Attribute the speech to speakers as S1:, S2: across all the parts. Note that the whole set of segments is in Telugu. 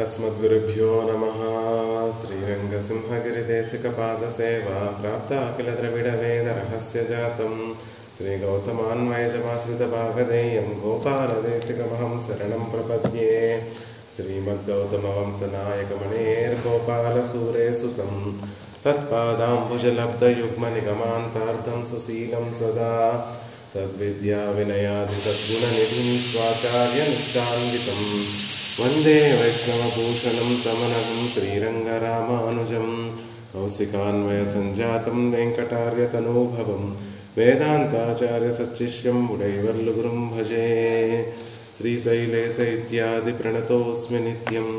S1: अस्मद्गुरुभ्यो नमः। श्रीरङ्गसिंहगिरिदेशिकपादसेवा प्राप्ता किल द्रविडवेदरहस्यजातं श्रीगौतमान्वयजमाश्रितभागधेयं गोपालदेशिकमहं शरणं प्रपद्ये। श्रीमद्गौतमवंशनायकमणेर्गोपालसूरेसुतं तत्पादाम्बुजलब्धयुग्मनिगमान्तार्धं सुशीलं सदा सद्विद्याविनयादितद्गुणनिधिं स्वाचार्यनिष्ठान्वितं वंदे वैष्णवभूषणं तमनघं श्रीरङ्गरामानुजं कौशिकान्वयसञ्जातं वेङ्कटार्यतनूभवं वेदान्ताचार्यसच्शिष्यं उडैवर्लुगुरुं भजे। श्रीशैलेश इत्यादि प्रणतोऽस्मि नित्यं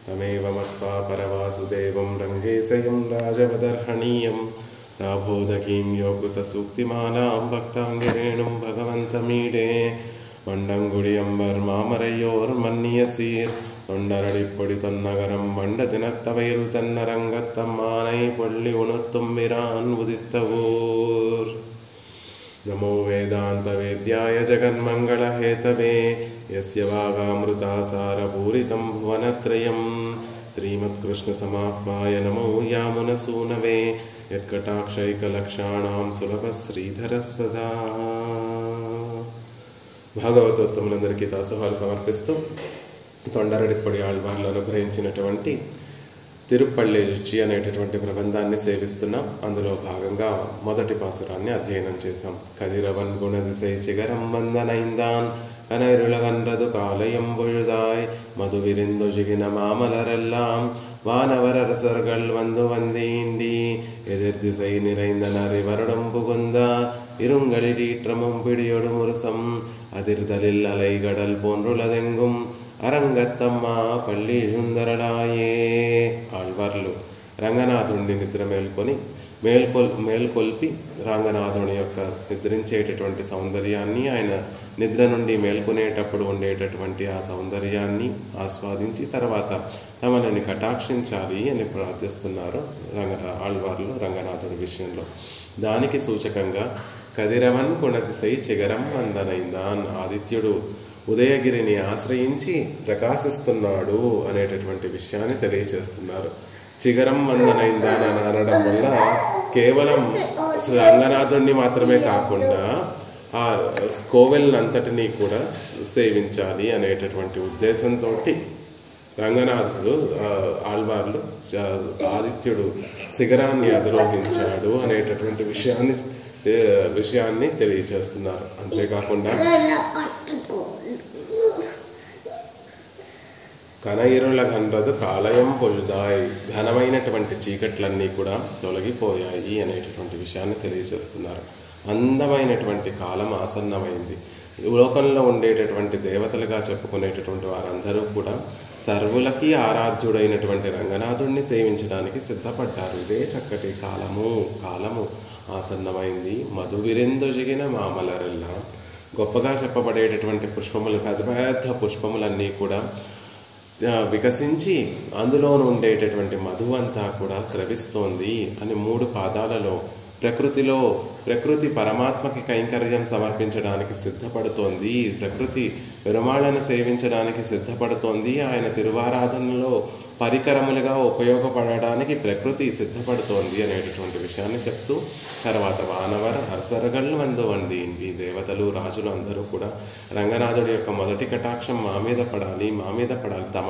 S1: तमेव मत्वा परवासुदेवं रङ्गेशयं राजवदर्हणीयं राभोदकीं योगुतसूक्तिमालां भक्ताङ्गिरेणुं भगवन्तमीडे வண்டங்குடியம்பர் மாமரையோர் மன்னிய சீர் தொண்டரடிப்பொடி தொன்னகரம் வண்ட தினத்தவையில் தன்னரங்கத்தம்மானை பொள்ளி உணர்த்தும்பிரான் உதித்த ஊர். நமோ வேதாந்த வேத்யாய ஜகன்மங்கள ஹேதவே யஸ்ய வாகாமிருதாசாரபூரிதம் புவனத்ரயம் ஸ்ரீமத்கிருஷ்ண சமாஹ்வாய நமோ யாமுனசூனவே యత్కటాక్షైకలక్షాణాం సులభ శ్రీధర సదా. భాగవతోత్తములందరికీ దాసోహాలు సమర్పిస్తూ తొండరడిప్పొడి ఆళ్వార్లు అనుగ్రహించినటువంటి తిరుప్పళ్ళి రుచి అనేటటువంటి ప్రబంధాన్ని సేవిస్తున్నాం. అందులో భాగంగా మొదటి పాసురాన్ని అధ్యయనం చేశాం. కదిరవన్ గుణదిశై చిగరం వందనైందాన్ கனருலகன்றது காலையம் பொழுதாய் மது விரிந்து ஜிகின மாமலரெல்லாம் வானவரரசர்கள் வந்து வந்தீண்டி எதிர் திசை நிறைந்தனர் வருடம் புகுந்தா இருங்களிடீற்றமும் பிடியொடு முரசம் அதிர்தலில் அலைகடல் போன்றுள்ளதெங்கும் అరంగత్తమ్మా పల్లి సుందరలాయే. ఆళ్వార్లు రంగనాథుడిని నిద్ర మేల్కొల్పి రంగనాథుని యొక్క నిద్రించేటటువంటి సౌందర్యాన్ని, ఆయన నిద్ర నుండి మేల్కొనేటప్పుడు ఉండేటటువంటి ఆ సౌందర్యాన్ని ఆస్వాదించి తర్వాత తమని కటాక్షించాలి అని ప్రార్థిస్తున్నారు ఆళ్వార్లు రంగనాథుడి విషయంలో. దానికి సూచకంగా కదిరవన్ కుణతిసై చిగరం వందనైందాన్, ఆదిత్యుడు ఉదయగిరిని ఆశ్రయించి ప్రకాశిస్తున్నాడు అనేటటువంటి విషయాన్ని తెలియచేస్తున్నారు. చిగరం వందనైందాన్ అని అనడం వల్ల కేవలం రంగనాథుడిని మాత్రమే కాకుండా ఆ కోవెల్నంతటినీ కూడా సేవించాలి అనేటటువంటి ఉద్దేశంతో రంగనాథుడు ఆళ్వార్లు ఆదిత్యుడు శిఖరాన్ని అధిరోహించాడు అనేటటువంటి విషయాన్ని తెలియచేస్తున్నారు. అంతేకాకుండా కనయిరుల గండ్రదు కాలయం పొజుదాయ్, ఘనమైనటువంటి చీకట్లన్నీ కూడా తొలగిపోయాయి అనేటటువంటి విషయాన్ని తెలియజేస్తున్నారు. అందమైనటువంటి కాలం ఆసన్నమైంది. లోకంలో ఉండేటటువంటి దేవతలుగా చెప్పుకునేటటువంటి వారందరూ కూడా సర్వులకి ఆరాధ్యుడైనటువంటి రంగనాథుడిని సేవించడానికి సిద్ధపడ్డారు. ఇదే చక్కటి కాలము ఆసన్నమైంది. మధు విరిందు జిగిన మామలరెల్లా, గొప్పగా చెప్పబడేటటువంటి పుష్పములు, పెద్ద పెద్ద పుష్పములన్నీ కూడా వికసించి అందులో ఉండేటటువంటి మధు అంతా కూడా స్రవిస్తోంది అని 3 పాదాలలో ప్రకృతి పరమాత్మకి కైంకర్యం సమర్పించడానికి సిద్ధపడుతోంది, ప్రకృతి పెరుమాళను సేవించడానికి సిద్ధపడుతోంది, ఆయన తిరువారాధనలో పరికరములుగా ఉపయోగపడడానికి ప్రకృతి సిద్ధపడుతోంది అనేటటువంటి విషయాన్ని చెప్తూ తర్వాత వానవర అరసరగళ్ళు వంది ఈ దేవతలు రాజులు అందరూ కూడా రంగనాథుడి యొక్క మొదటి కటాక్షం మా మీద పడాలి, తమ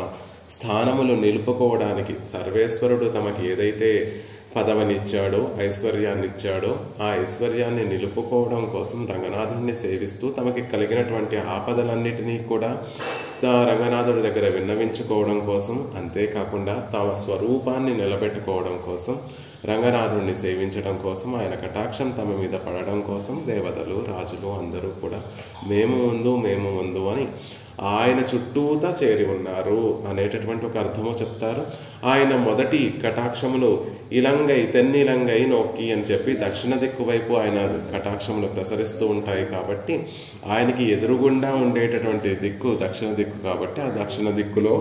S1: స్థానములు నిలుపుకోవడానికి సర్వేశ్వరుడు తమకి ఏదైతే పదవనిచ్చాడో, ఐశ్వర్యాన్ని ఇచ్చాడో, ఆ ఐశ్వర్యాన్ని నిలుపుకోవడం కోసం రంగనాథుడిని సేవిస్తూ తమకి కలిగినటువంటి ఆపదలన్నిటినీ కూడా రంగనాథుడి దగ్గర విన్నవించుకోవడం కోసం, అంతేకాకుండా తమ స్వరూపాన్ని నిలబెట్టుకోవడం కోసం, రంగనాథుడిని సేవించడం కోసం, ఆయన కటాక్షం తమ మీద పడడం కోసం దేవతలు రాజులు అందరూ కూడా మేము ముందు అని ఆయన చుట్టూతా చేరి ఉన్నారు అనేటటువంటి ఒక అర్థము చెప్తారు. ఆయన మొదటి కటాక్షములు తెన్నిలంగై నొక్కి అని చెప్పి దక్షిణ దిక్కు వైపు ఆయన కటాక్షములు ప్రసరిస్తూ ఉంటాయి కాబట్టి ఆయనకి ఎదురుగుండా ఉండేటటువంటి దిక్కు దక్షిణ దిక్కు కాబట్టి ఆ దక్షిణ దిక్కులో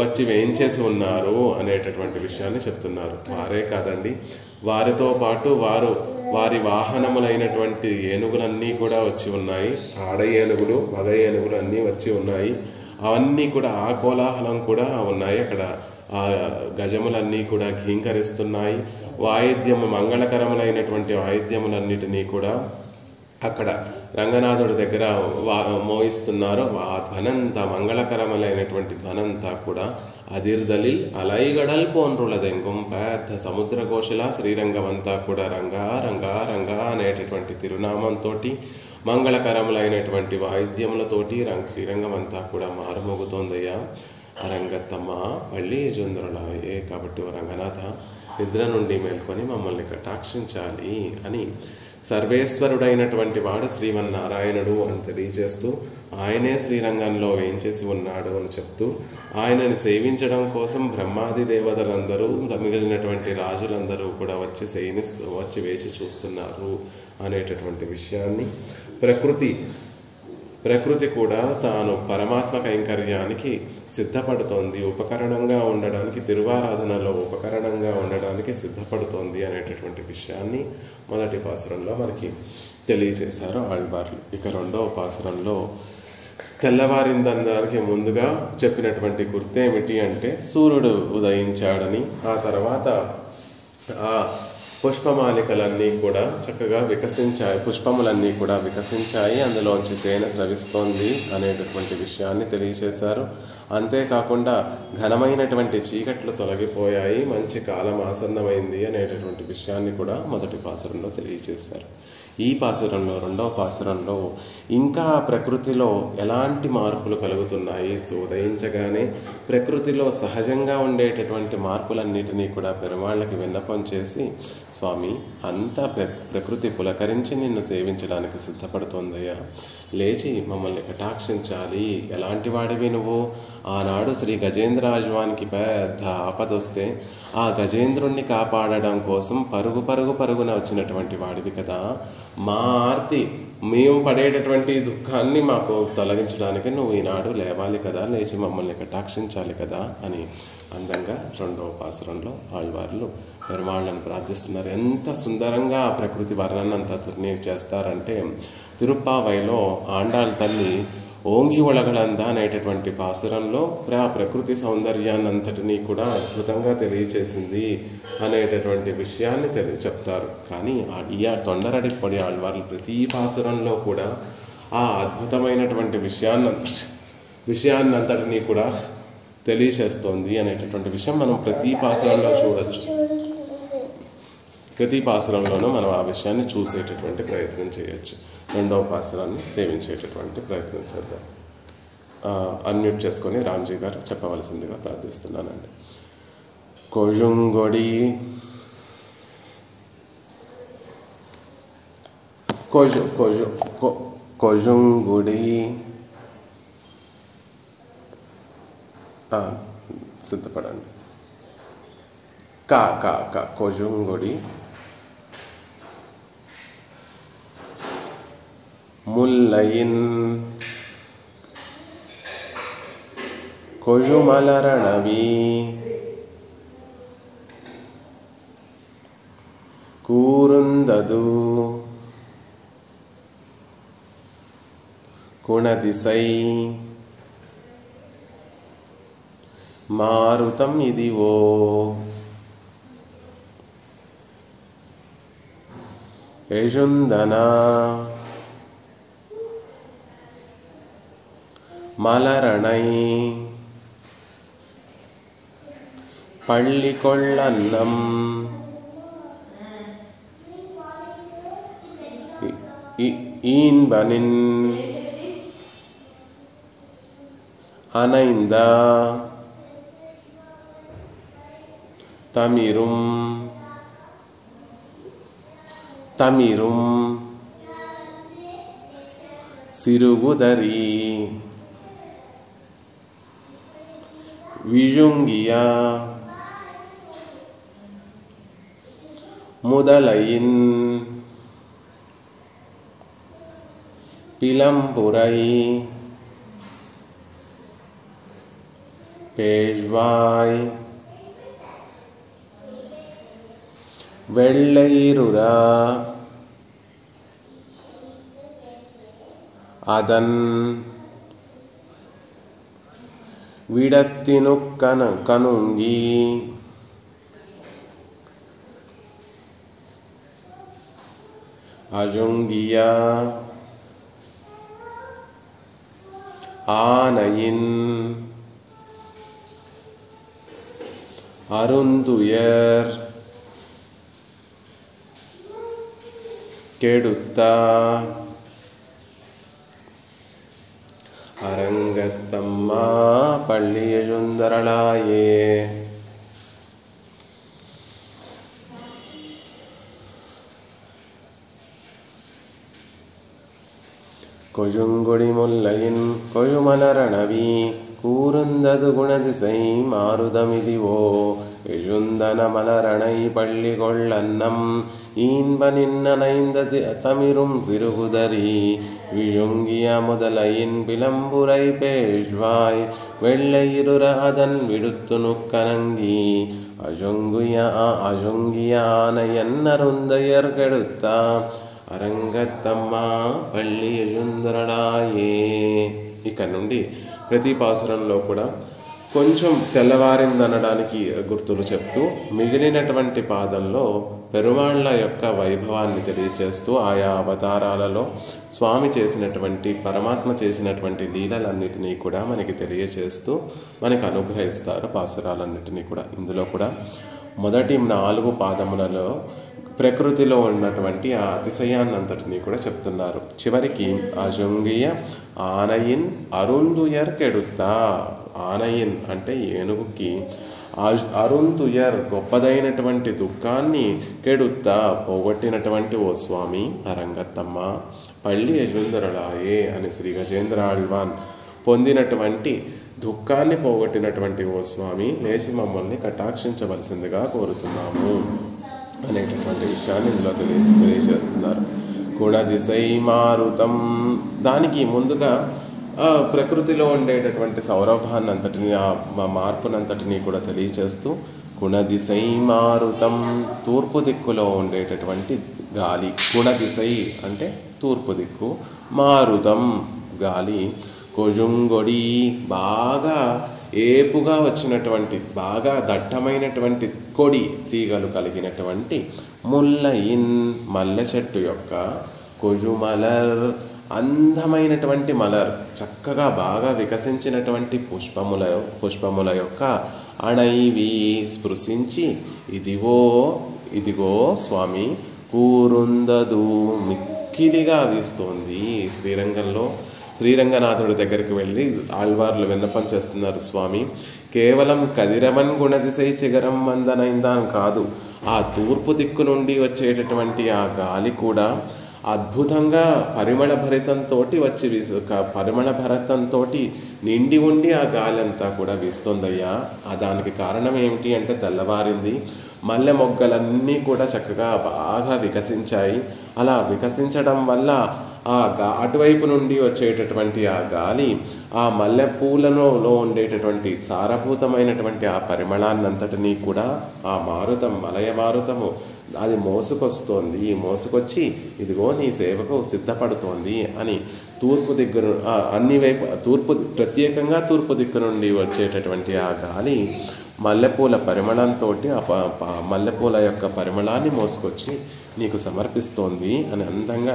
S1: వచ్చి వేయించేసి ఉన్నారు అనేటటువంటి విషయాన్ని చెప్తున్నారు. వారే కాదండి, వారితో పాటు వారి వాహనములైనటువంటి ఏనుగులన్నీ కూడా వచ్చి ఉన్నాయి. ఆడ ఏనుగులు మగ ఏనుగులు అన్నీ వచ్చి ఉన్నాయి. అవన్నీ కూడా ఆ కోలాహలం కూడా ఉన్నాయి. అక్కడ ఆ గజములన్నీ కూడా ఘీంకరిస్తున్నాయి. వాయిద్యము మంగళకరములైనటువంటి వాయిద్యములన్నిటినీ కూడా అక్కడ రంగనాథుడి దగ్గర మోయిస్తున్నారు. ఆ ధ్వనంతా మంగళకరములైనటువంటి ధ్వనంతా కూడా అదిర్దలిల్ అలైగడల్ పోన్రులదెంగం, పెద్ద సముద్రఘోషలా శ్రీరంగం అంతా కూడా రంగా రంగా రంగా అనేటటువంటి తిరునామంతో మంగళకరములైనటువంటి వాయిద్యములతోటి శ్రీరంగం అంతా కూడా మారుమోగుతోందయ్యా. అరంగత్తమ్మ పళ్ళి జొందరులాయే. కాబట్టి ఓ రంగనాథ, నిద్ర నుండి మేల్కొని మమ్మల్ని కటాక్షించాలి అని సర్వేశ్వరుడైనటువంటి వాడు శ్రీమన్నారాయణుడు అని తెలియజేస్తూ, ఆయనే శ్రీరంగంలో వేంచేసి ఉన్నాడు అని చెప్తూ, ఆయనని సేవించడం కోసం బ్రహ్మాది దేవతలందరూ, మిగిలినటువంటి రాజులందరూ కూడా వచ్చి వేచి చూస్తున్నారు అనేటటువంటి విషయాన్ని, ప్రకృతి కూడా తాను పరమాత్మ కైంకర్యానికి సిద్ధపడుతోంది, ఉపకరణంగా ఉండడానికి, తిరువారాధనలో ఉపకరణంగా ఉండడానికి సిద్ధపడుతోంది అనేటటువంటి విషయాన్ని మొదటి పాసురంలో మనకి తెలియజేశారు ఆళ్వార్లు. ఇక రెండవ పాసురంలో తెల్లవారిందనడానికి ముందుగా చెప్పినటువంటి గుర్తేమిటి అంటే సూర్యుడు ఉదయించాడని, ఆ తర్వాత ఆ పుష్పమాలికలన్నీ కూడా చక్కగా వికసించాయి, పుష్పములన్నీ కూడా వికసించాయి, అందులోంచి తేనె స్రవిస్తోంది అనేటటువంటి విషయాన్ని తెలియజేశారు. అంతేకాకుండా ఘనమైనటువంటి చీకట్లు తొలగిపోయాయి, మంచి కాలం ఆసన్నమైంది అనేటటువంటి విషయాన్ని కూడా మొదటి పాసురంలో తెలియజేశారు. ఈ పాసురంలో, రెండవ పాసురంలో ఇంకా ప్రకృతిలో ఎలాంటి మార్పులు కలుగుతున్నాయి, ఉదయించగానే ప్రకృతిలో సహజంగా ఉండేటటువంటి మార్పులన్నిటినీ కూడా పెరుమాళ్ళకి విన్నపం చేసి, స్వామి అంతా ప్రకృతి పులకరించి నిన్ను సేవించడానికి సిద్ధపడుతోందయ్యా, లేచి మమ్మల్ని కటాక్షించాలి. ఎలాంటి వాడివి నువ్వు? ఆనాడు శ్రీ గజేంద్రాజ్వానికి పెద్ద ఆపదొస్తే ఆ గజేంద్రుణ్ణి కాపాడడం కోసం పరుగున వచ్చినటువంటి వాడివి కదా. మా ఆర్తి, మేము పడేటటువంటి దుఃఖాన్ని మాకు తొలగించడానికి నువ్వు ఈనాడు లేవాలి కదా, లేచి మమ్మల్ని కటాక్షించాలి కదా అని అందంగా రెండవ పాసురంలో ఆళ్వార్లు పెరుమాళ్ళను ప్రార్థిస్తున్నారు. ఎంత సుందరంగా ఆ ప్రకృతి వర్ణనంతా చేస్తారంటే, తిరుప్పావైలో ఆండాళ్ తల్లి ఓంగి ఒళగలంద అనేటటువంటి పాసురంలో ఆ ప్రకృతి సౌందర్యాన్నంతటినీ కూడా అద్భుతంగా తెలియచేసింది అనేటటువంటి విషయాన్ని చెప్తారు. కానీ ఈ తొండరడిపడి ఆళ్వార్లు ప్రతి పాసురంలో కూడా ఆ అద్భుతమైనటువంటి విషయాన్నంతటినీ కూడా తెలియచేస్తోంది అనేటటువంటి విషయం మనం ప్రతి పాసురంలో చూడొచ్చు. ప్రతి పాసురంలోనూ మనం ఆ విషయాన్ని చూసేటటువంటి ప్రయత్నం చేయొచ్చు. రెండవ పాసురాన్ని సేవించేటటువంటి ప్రయత్నం చేద్దాం. అన్మ్యూట్ చేసుకొని రామ్జీ గారు చెప్పవలసిందిగా ప్రార్థిస్తున్నానండి. కొజుంగొడి కొజుంగుడి సిద్ధపడండి. కొజుంగుడి ముల్లయిన్ కొజుమలరణవి కూరుందదు కుణదిసై మారుతం ఇదివో యజుందన మలరణై పళ్ళికొళ్ళన్నం ఈన్బనిన్ அனைந்த தமிரும் தமிரும் சிறுகுதரி விழுங்கிய முதலையின் பிளம்புரை பேஷ்வாய் வெள்ளைருரா அதன் విడత్తినుక్కన కనుంగి అజుంగియ ఆనయిన్ అరుందుయర్ కెడుత్త அரங்கத்தம்மா பள்ளி எழுந்தருளாயே. கொழுங்கொடி முல்லையின் கொழுமலரணவி கூர்ந்தது குணதிசை மாருதமிதிவோ எழுந்தன மலரணை பள்ளி கொள்ளன்னம் ஈன்ப நின்னனைந்தது தமிரும் சிறுகுதரி விழுங்கிய முதலையின் பிளம்புரை பேஷ்வாய் வெள்ளையிருற அதன் விடுத்து நுக்கனங்கி அஜொங்கிய ஆனையன் அருந்தையர் கெடுத்தா అరంగత్తమ్మ పల్లి ఎజుందరళాయే. ఇక్కడ నుండి ప్రతి పాసురంలో కూడా కొంచెం తెల్లవారిందనడానికి గుర్తులు చెప్తూ మిగిలినటువంటి పాదంలో పెరుమాళ్ల యొక్క వైభవాన్ని తెలియచేస్తూ ఆయా అవతారాలలో స్వామి చేసినటువంటి పరమాత్మ చేసినటువంటి లీలలన్నిటినీ కూడా మనకి తెలియచేస్తూ మనకు అనుగ్రహిస్తారు పాసురాలన్నిటినీ కూడా. ఇందులో కూడా మొదటి 4 పాదములలో ప్రకృతిలో ఉన్నటువంటి ఆ అతిశయాన్నంతటినీ కూడా చెప్తున్నారు. చివరికి అజొంగియ ఆనయిన్ అరుందుయర్ కెడుత్తా. ఆనయిన్ అంటే ఏనుగుకి, అరుందుయర్ గొప్పదైనటువంటి దుఃఖాన్ని కెడుత్తా పోగొట్టినటువంటి ఓ స్వామి అరంగత్తమ్మ పల్లి ఎజుందరళాయే అని శ్రీ గజేంద్ర ఆళ్వాన్ పొందినటువంటి దుఃఖాన్ని పోగొట్టినటువంటి ఓ స్వామి లేచి మమ్మల్ని కటాక్షించవలసిందిగా కోరుతున్నాము అనేటటువంటి విషయాన్ని ఇందులో తెలియజేస్తున్నారు. గుణదిశై మారుతం. దానికి ముందుగా ప్రకృతిలో ఉండేటటువంటి సౌరభాన్ని అంతటిని, ఆ మార్పునంతటినీ కూడా తెలియచేస్తూ గుణదిశై మారుతం తూర్పు దిక్కులో ఉండేటటువంటి గాలి. గుణదిశై అంటే తూర్పు దిక్కు, మారుతం గాలి. కొజుంగొడి బాగా ఏపుగా వచ్చినటువంటి బాగా దట్టమైనటువంటి కొడి తీగలు కలిగినటువంటి ముల్లయిన్ మల్లె చెట్టు యొక్క, కొజుమలర్ అందమైనటువంటి మలర్ చక్కగా బాగా వికసించినటువంటి పుష్పముల యొక్క అణైవి స్పృశించి ఇదిగో స్వామి కూరుందదు మిక్కిలిగా వీస్తోంది. శ్రీరంగనాథుడి దగ్గరికి వెళ్ళి ఆళ్వార్లు విన్నపం చేస్తున్నారు. స్వామి కేవలం కదిరవన్ గుణదిశై చిగరం వందనైందాం కాదు, ఆ తూర్పు దిక్కు నుండి వచ్చేటటువంటి ఆ గాలి కూడా అద్భుతంగా పరిమళ భరితంతో నిండి ఉండి ఆ గాలి అంతా కూడా వీస్తోందయ్యా. దానికి కారణం ఏమిటి అంటే తెల్లవారింది, మల్లె మొగ్గలన్నీ కూడా చక్కగా బాగా వికసించాయి. అలా వికసించడం వల్ల అటువైపు నుండి వచ్చేటటువంటి ఆ గాలి ఆ మల్లె పూలలో ఉండేటటువంటి సారభూతమైనటువంటి ఆ పరిమళాన్నంతటినీ కూడా ఆ మలయ మారుతము అది మోసుకొచ్చి ఇదిగో నీ సేవకు సిద్ధపడుతోంది అని ప్రత్యేకంగా తూర్పు దిక్కు నుండి వచ్చేటటువంటి ఆ గాలి మల్లెపూల పరిమళంతో మల్లెపూల యొక్క పరిమళాన్ని మోసుకొచ్చి నీకు సమర్పిస్తోంది అని అందంగా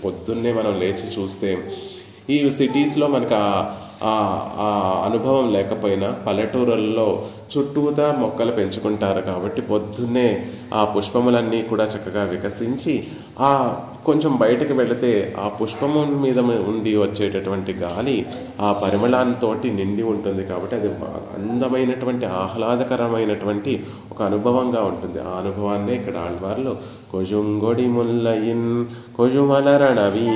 S1: పొద్దున్నే మనం లేచి చూస్తే ఈ సిటీస్లో మనకు ఆ అనుభవం లేకపోయినా పల్లెటూరుల్లో చుట్టూతా మొక్కలు పెంచుకుంటారు కాబట్టి పొద్దున్నే ఆ పుష్పములన్నీ కూడా చక్కగా వికసించి కొంచెం బయటకు వెళితే ఆ పుష్పము మీద ఉండి వచ్చేటటువంటి గాలి ఆ పరిమళంతో నిండి ఉంటుంది కాబట్టి అది అందమైనటువంటి ఆహ్లాదకరమైనటువంటి ఒక అనుభవంగా ఉంటుంది. ఆ అనుభవాన్నే ఇక్కడ ఆళ్వార్లు కొజుంగొడి ముల్లయిన్ కొజుమలరణవి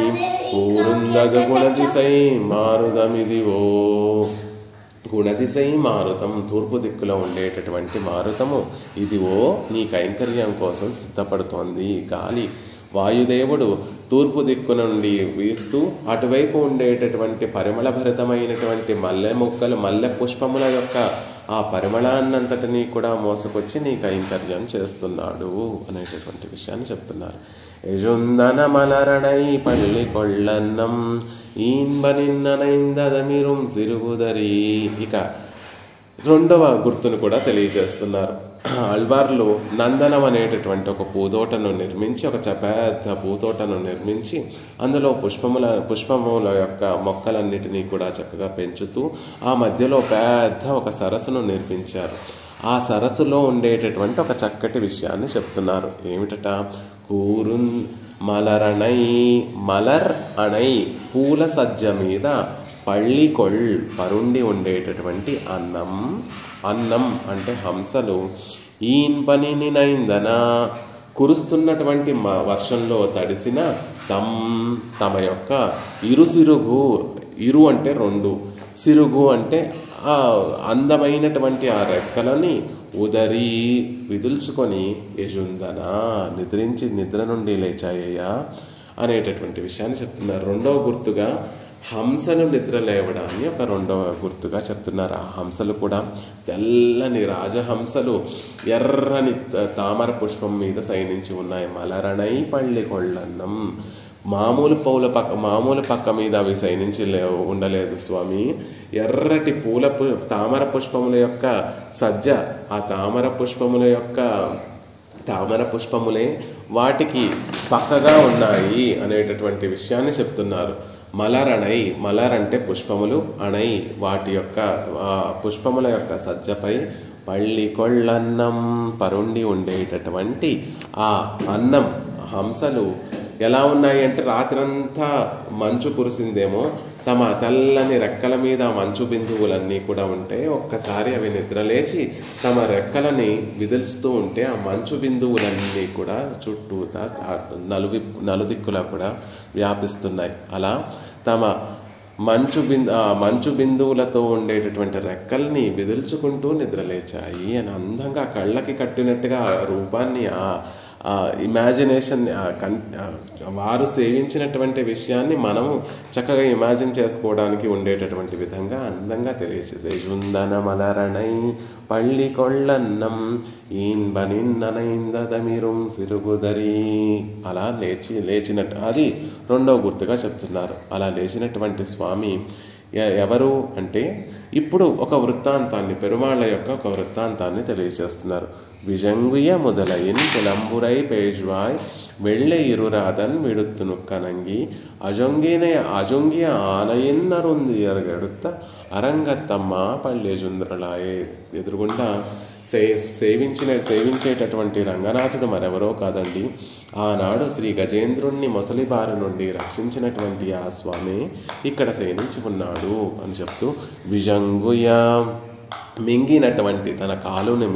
S1: కూరుందగ గుణదిశై మారుదమిదివో. గుణదిశై మారుతం తూర్పు దిక్కులో ఉండేటటువంటి మారుతము ఇదివో నీ కైంకర్యం కోసం సిద్ధపడుతోంది. గాలి వాయుదేవుడు తూర్పు దిక్కు నుండి వీస్తూ అటువైపు ఉండేటటువంటి పరిమళభరితమైనటువంటి మల్లె మొక్కలు మల్లె పుష్పముల యొక్క ఆ పరిమళాన్నంతటినీ కూడా మోసుకొచ్చి నీ కైంకర్యం చేస్తున్నాడు అనేటటువంటి విషయాన్ని చెప్తున్నారు. యజుందన మలరణై పళ్ళి కొళ్ళన్నం ఈన్బనిన్ననైందదమిరుం సిరుగుదరి. ఇక రెండవ గుర్తును కూడా తెలియజేస్తున్నారు. ఆళ్వార్లు నందనం అనేటటువంటి ఒక పూతోటను నిర్మించి, ఒక పెద్ద పూతోటను నిర్మించి అందులో పుష్పముల యొక్క మొక్కలన్నిటినీ కూడా చక్కగా పెంచుతూ ఆ మధ్యలో పెద్ద ఒక సరస్సును నిర్మించారు. ఆ సరస్సులో ఉండేటటువంటి ఒక చక్కటి విషయాన్ని చెప్తున్నారు. ఏమిటట? కూరున్ మలరణై, మలర్ అణై పూల సజ్జ మీద పళ్ళికొళ్ పరుండి ఉండేటటువంటి అన్నం. అన్నం అంటే హంసలు ఈన్పనిని నైందన కురుస్తున్నటువంటి వర్షంలో తడిసిన తమ యొక్క ఇరుసిరుగు, ఇరు అంటే రెండు, సిరుగు అంటే ఆ అందమైనటువంటి ఆ రెక్కలని ఉదరి విదుల్చుకొని యజుందన నిద్రించి నిద్ర నుండి లేచాయ్యా అనేటటువంటి విషయాన్ని చెప్తున్నారు. రెండవ గుర్తుగా హంసలు నిద్ర లేవడాన్ని ఒక రెండవ గుర్తుగా చెప్తున్నారు. ఆ హంసలు కూడా తెల్లని రాజహంసలు ఎర్రని తామర పుష్పం మీద శయనించి ఉన్నాయి. మలరణై పళ్ళి కొళ్ళన్నం. మామూలు పక్క మీద అవి శయనించి ఉండలేదు స్వామి. ఎర్రటి తామర పుష్పముల యొక్క సజ్జ, ఆ తామర పుష్పములే వాటికి పక్కగా ఉన్నాయి అనేటటువంటి విషయాన్ని చెప్తున్నారు. మలరణై, మలర్ అంటే పుష్పములు, అణై వాటి యొక్క పుష్పముల యొక్క సజ్జపై పళ్ళి కొళ్ళన్నం పరుండి ఉండేటటువంటి ఆ అన్నం హంసలు ఎలా ఉన్నాయి అంటే రాత్రంతా మంచు కురిసిందేమో, తమ తెల్లని రెక్కల మీద మంచు బిందువులన్నీ కూడా ఉంటే ఒక్కసారి అవి నిద్రలేచి తమ రెక్కలని విదిల్స్తూ ఉంటే ఆ మంచు బిందువులన్నీ కూడా చుట్టూతా నలుదిక్కులా కూడా వ్యాపిస్తున్నాయి. అలా తమ మంచు బిందువులతో ఉండేటటువంటి రెక్కల్ని విదిల్చుకుంటూ నిద్రలేచాయి అని అందంగా కళ్ళకి కట్టినట్టుగా రూపాన్ని ఇమాజినేషన్ వారు సేవించినటువంటి విషయాన్ని మనము చక్కగా ఇమాజిన్ చేసుకోవడానికి ఉండేటటువంటి విధంగా అందంగా తెలియజేసే. జుందన మలరణై పళ్ళి కొళ్ళన్నం ఈన్బనిన్ననైందదమిరుం సిరుగుదరి. అలా లేచినట్టు అది రెండవ గుర్తుగా చెప్తున్నారు. అలా లేచినటువంటి స్వామి ఎవరు అంటే ఇప్పుడు ఒక వృత్తాంతాన్ని, పెరుమాళ్ళ యొక్క ఒక వృత్తాంతాన్ని తెలియజేస్తున్నారు. విజంగుయ ముదలయిన్ పులంబురై పేజ్వాయ్ வெள்ளை இருராதன் விடுத்து கணங்கி அஜொங்கிய ఆనయిన్నరుందియరుగెడుత అరంగత్తమ్మ పల్లెజుంద్రలాయే. ఎదురుగుండా సేవించేటటువంటి రంగనాథుడు మరెవరో కాదండి, ఆనాడు శ్రీ గజేంద్రుణ్ణి మొసలి బారి నుండి రక్షించినటువంటి ఆ స్వామి ఇక్కడ శయనించి ఉన్నాడు అని చెప్తూ విజంగుయ మింగినటువంటి తన కాలుని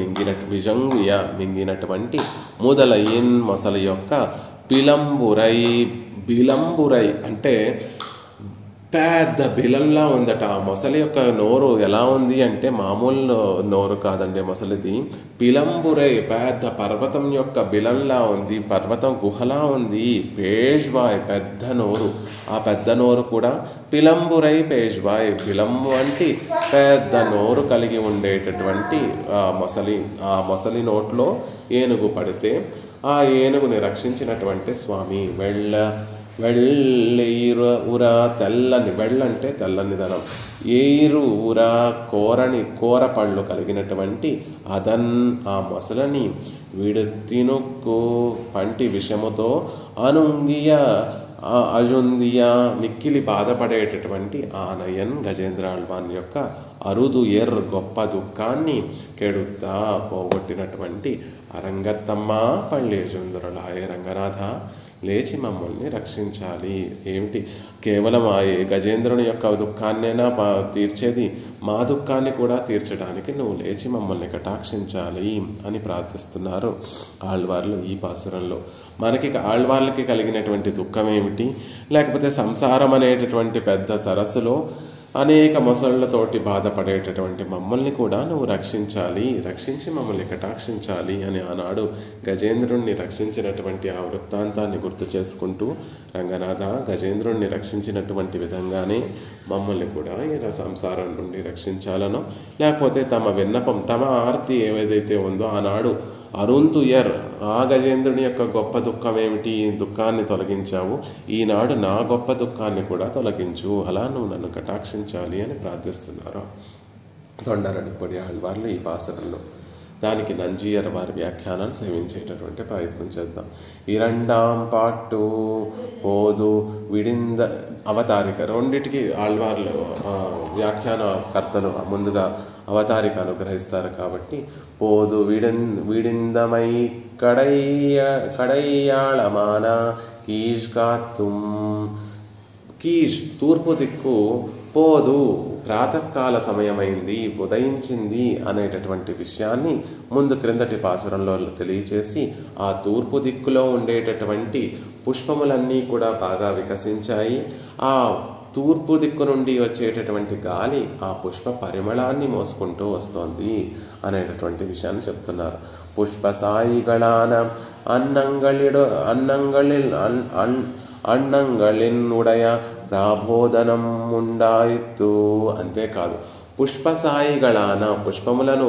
S1: విజంగుయ మింగినటువంటి ముదలయిన్ మొసలి యొక్క బిలంబురై అంటే పెద్ద బిలంలా ఉందట. ఆ మొసలి యొక్క నోరు ఎలా ఉంది అంటే మామూలు నోరు కాదండి మొసలిది. పిలంబురై పెద్ద పర్వతం యొక్క బిలంలా ఉంది, పర్వతం గుహలా ఉంది. పేజ్వాయ్ పెద్ద నోరు, ఆ పెద్ద నోరు కూడా పిలంబురై పేజ్వాయ్ బిలంబు అంటే పెద్ద నోరు కలిగి ఉండేటటువంటి ఆ మొసలి నోట్లో ఏనుగు పడితే ఆ ఏనుగుని రక్షించినటువంటి స్వామి. వెళ్ళెయిరురా తెల్లని, వెళ్ళంటే తెల్లనిదనం, ఏయిరురా కోర పళ్ళు కలిగినటువంటి అదన్ ఆ మొసలని విడుతినుక్కు పంటి విషముతో అనుంగియ అజుందియ మిక్కిలి బాధపడేటటువంటి ఆనయన్ గజేంద్రాళ్వాన్ యొక్క అరుదు గొప్ప దుఃఖాన్ని కెడుతా పోగొట్టినటువంటి అరంగత్తమ్మ పళ్ళేజుందరులాయ రంగనాథ లేచి మమ్మల్ని రక్షించాలి. ఏమిటి కేవలం ఆ గజేంద్రుని యొక్క దుఃఖాన్నైనా తీర్చేది, మా దుఃఖాన్ని కూడా తీర్చడానికి నువ్వు లేచి మమ్మల్ని కటాక్షించాలి అని ప్రార్థిస్తున్నారు ఆళ్వార్లు ఈ పాసురంలో. మనకి ఆళ్వార్లకి కలిగినటువంటి దుఃఖం ఏమిటి? లేకపోతే సంసారం అనేటటువంటి పెద్ద సరస్సులో అనేక మొసళ్లతోటి బాధపడేటటువంటి మమ్మల్ని కూడా నువ్వు రక్షించాలి, రక్షించి మమ్మల్ని కటాక్షించాలి అని ఆనాడు గజేంద్రుణ్ణి రక్షించినటువంటి ఆ వృత్తాంతాన్ని గుర్తు చేసుకుంటూ, రంగనాథ గజేంద్రుణ్ణి రక్షించినటువంటి విధంగానే మమ్మల్ని కూడా ఈ సంసారం నుండి రక్షించాలనో, లేకపోతే తమ విన్నపం, తమ ఆర్తి ఏదైతే ఉందో ఆనాడు అరుంతుయర్ ఆ గజేంద్రుని యొక్క గొప్ప దుఃఖం ఏమిటి, దుఃఖాన్ని తొలగించావు, ఈనాడు నా గొప్ప దుఃఖాన్ని కూడా తొలగించు, అలా నువ్వు నన్ను కటాక్షించాలి అని ప్రార్థిస్తున్నారు తొండరడిపొడి ఆళ్వార్లు ఈ పాసరంలో. దానికి నంజీయర్ వారి వ్యాఖ్యానాన్ని సేవించేటటువంటి ప్రయత్నం చేద్దాం. ఇరండాం పాట్టు పోదు విడింద అవతారిక, రెండిటికి ఆళ్వార్లు వ్యాఖ్యానకర్తలు ముందుగా అవతారిక అనుగ్రహిస్తారు కాబట్టి, పోదు విడిందమై కడయ్యాళమాన కీష్ కాత్తుం, కీష్ తూర్పు దిక్కు, పోదు ప్రాతకాల సమయమైంది, ఉదయించింది అనేటటువంటి విషయాన్ని ముందు క్రిందటి పాసురంలో తెలియచేసి, ఆ తూర్పు దిక్కులో ఉండేటటువంటి పుష్పములన్నీ కూడా బాగా వికసించాయి, ఆ తూర్పు దిక్కు నుండి వచ్చేటటువంటి గాలి ఆ పుష్ప పరిమళాన్ని మోసుకుంటూ వస్తోంది అనేటటువంటి విషయాన్ని చెప్తున్నారు. పుష్ప సాయిగళాన అన్నంగళిన్నుడయ ప్రాబోధనం ఉండాయిత్తు. అంతేకాదు పుష్పసాయిగళాన పుష్పములను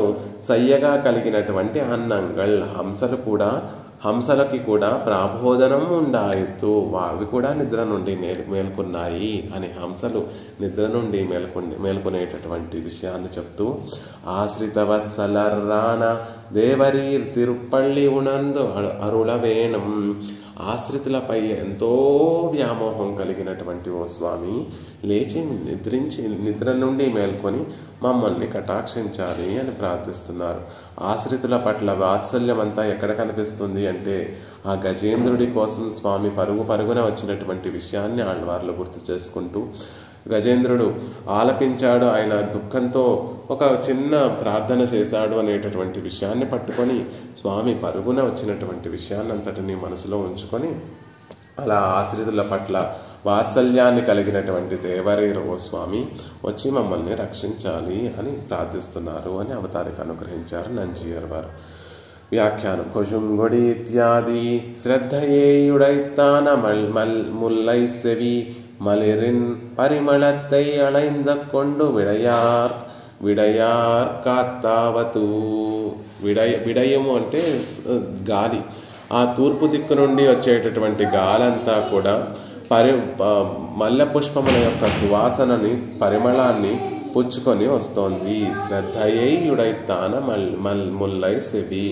S1: సయ్యగా కలిగినటువంటి అన్నంగళ్ హంసలకి కూడా ప్రాబోధనం ఉండాయిత్తు, అవి కూడా నిద్ర నుండి మేల్కొన్నాయి అని హంసలు నిద్ర నుండి మేల్కొనేటటువంటి విషయాన్ని చెప్తూ, ఆశ్రితవత్సలర్రాన దేవరీర్ తిరుప్పళ్ళి ఉనందు అరుళవేణం, ఆశ్రితులపై ఎంతో వ్యామోహం కలిగినటువంటి ఓ స్వామి లేచి నిద్ర నుండి మేల్కొని మమ్మల్ని కటాక్షించాలి అని ప్రార్థిస్తున్నారు. ఆశ్రితుల పట్ల వాత్సల్యం అంతా ఎక్కడ కనిపిస్తుంది అంటే, ఆ గజేంద్రుడి కోసం స్వామి పరుగున వచ్చినటువంటి విషయాన్ని ఆళ్వార్లు గుర్తు చేసుకుంటూ, గజేంద్రుడు ఆలపించాడు, ఆయన దుఃఖంతో ఒక చిన్న ప్రార్థన చేశాడు అనేటటువంటి విషయాన్ని పట్టుకొని స్వామి పరుగున వచ్చినటువంటి విషయాన్ని అంతటిని మనసులో ఉంచుకొని, అలా ఆశ్రితుల పట్ల వాత్సల్యాన్ని కలిగినటువంటి దేవరీరో స్వామి వచ్చి మమ్మల్ని రక్షించాలి అని ప్రార్థిస్తున్నారు అని అవతారిక అనుగ్రహించారు నంజీయర్ వారు. వ్యాఖ్యానం. కొజుంగొడి ఇత్యాది శ్రద్ధయేయుడైతాన ముల్లై సెవి மலிரின் பரிமளத்தை அலைந்த கொண்டு విడయార్ కాత్తావతు. విడయము అంటే గాలి, ఆ తూర్పు దిక్కు నుండి వచ్చేటటువంటి గాలంతా కూడా మల్లె పుష్పముల యొక్క సువాసనని, పరిమళాన్ని పుచ్చుకొని వస్తోంది. శ్రద్ధయేయుడైతాన ముల్లై సెవి,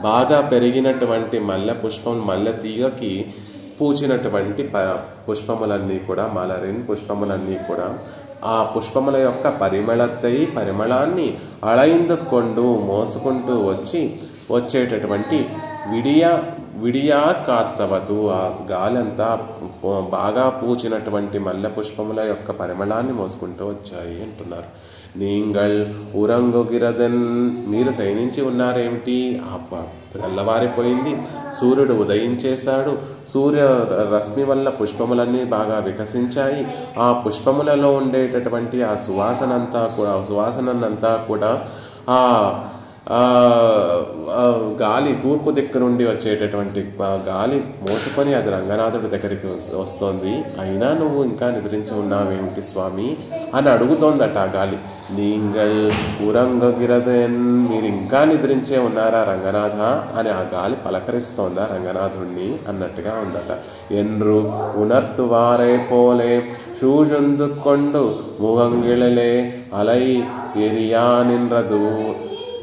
S1: బాగా పెరిగినటువంటి మల్లె పుష్పం, మల్లె తీగకి పూచినటువంటి పుష్పములన్నీ కూడా, మలరిన్ పుష్పములన్నీ కూడా ఆ పుష్పముల యొక్క పరిమళాన్ని అళైందుకొండు మోసుకుంటూ వచ్చేటటువంటి విడియా కాత్తవతు, ఆ గాలంతా బాగా పూచినటువంటి మల్లె పుష్పముల యొక్క పరిమళాన్ని మోసుకుంటూ వచ్చాయి అంటున్నారు. నీంగల్ ఉరంగుగిరదన్, మీరు శయనించి ఉన్నారేమిటి, తెల్లవారిపోయింది, సూర్యుడు ఉదయించేశాడు, సూర్య రశ్మి వల్ల పుష్పములన్నీ బాగా వికసించాయి, ఆ పుష్పములలో ఉండేటటువంటి ఆ సువాసనంతా కూడా ఆ గాలి, తూర్పు దిక్కు నుండి వచ్చేటటువంటి గాలి మోసుకొని అది రంగనాథుడి దగ్గరికి వస్తోంది. అయినా నువ్వు ఇంకా నిద్రించి ఉన్నావేమిటి స్వామి అని అడుగుతోందట ఆ గాలి. నీంగల్ ఉరంగగిరదన్, మీరు ఇంకా నిద్రించే ఉన్నారా రంగనాథ అని ఆ గాలి పలకరిస్తోందా రంగనాథుణ్ణి అన్నట్టుగా ఉందట. ఎన్రు ఉనర్తువారే పోలే షూజుందుకొండు ముగంగిళలే అలై ఎరియా నిన్రదు,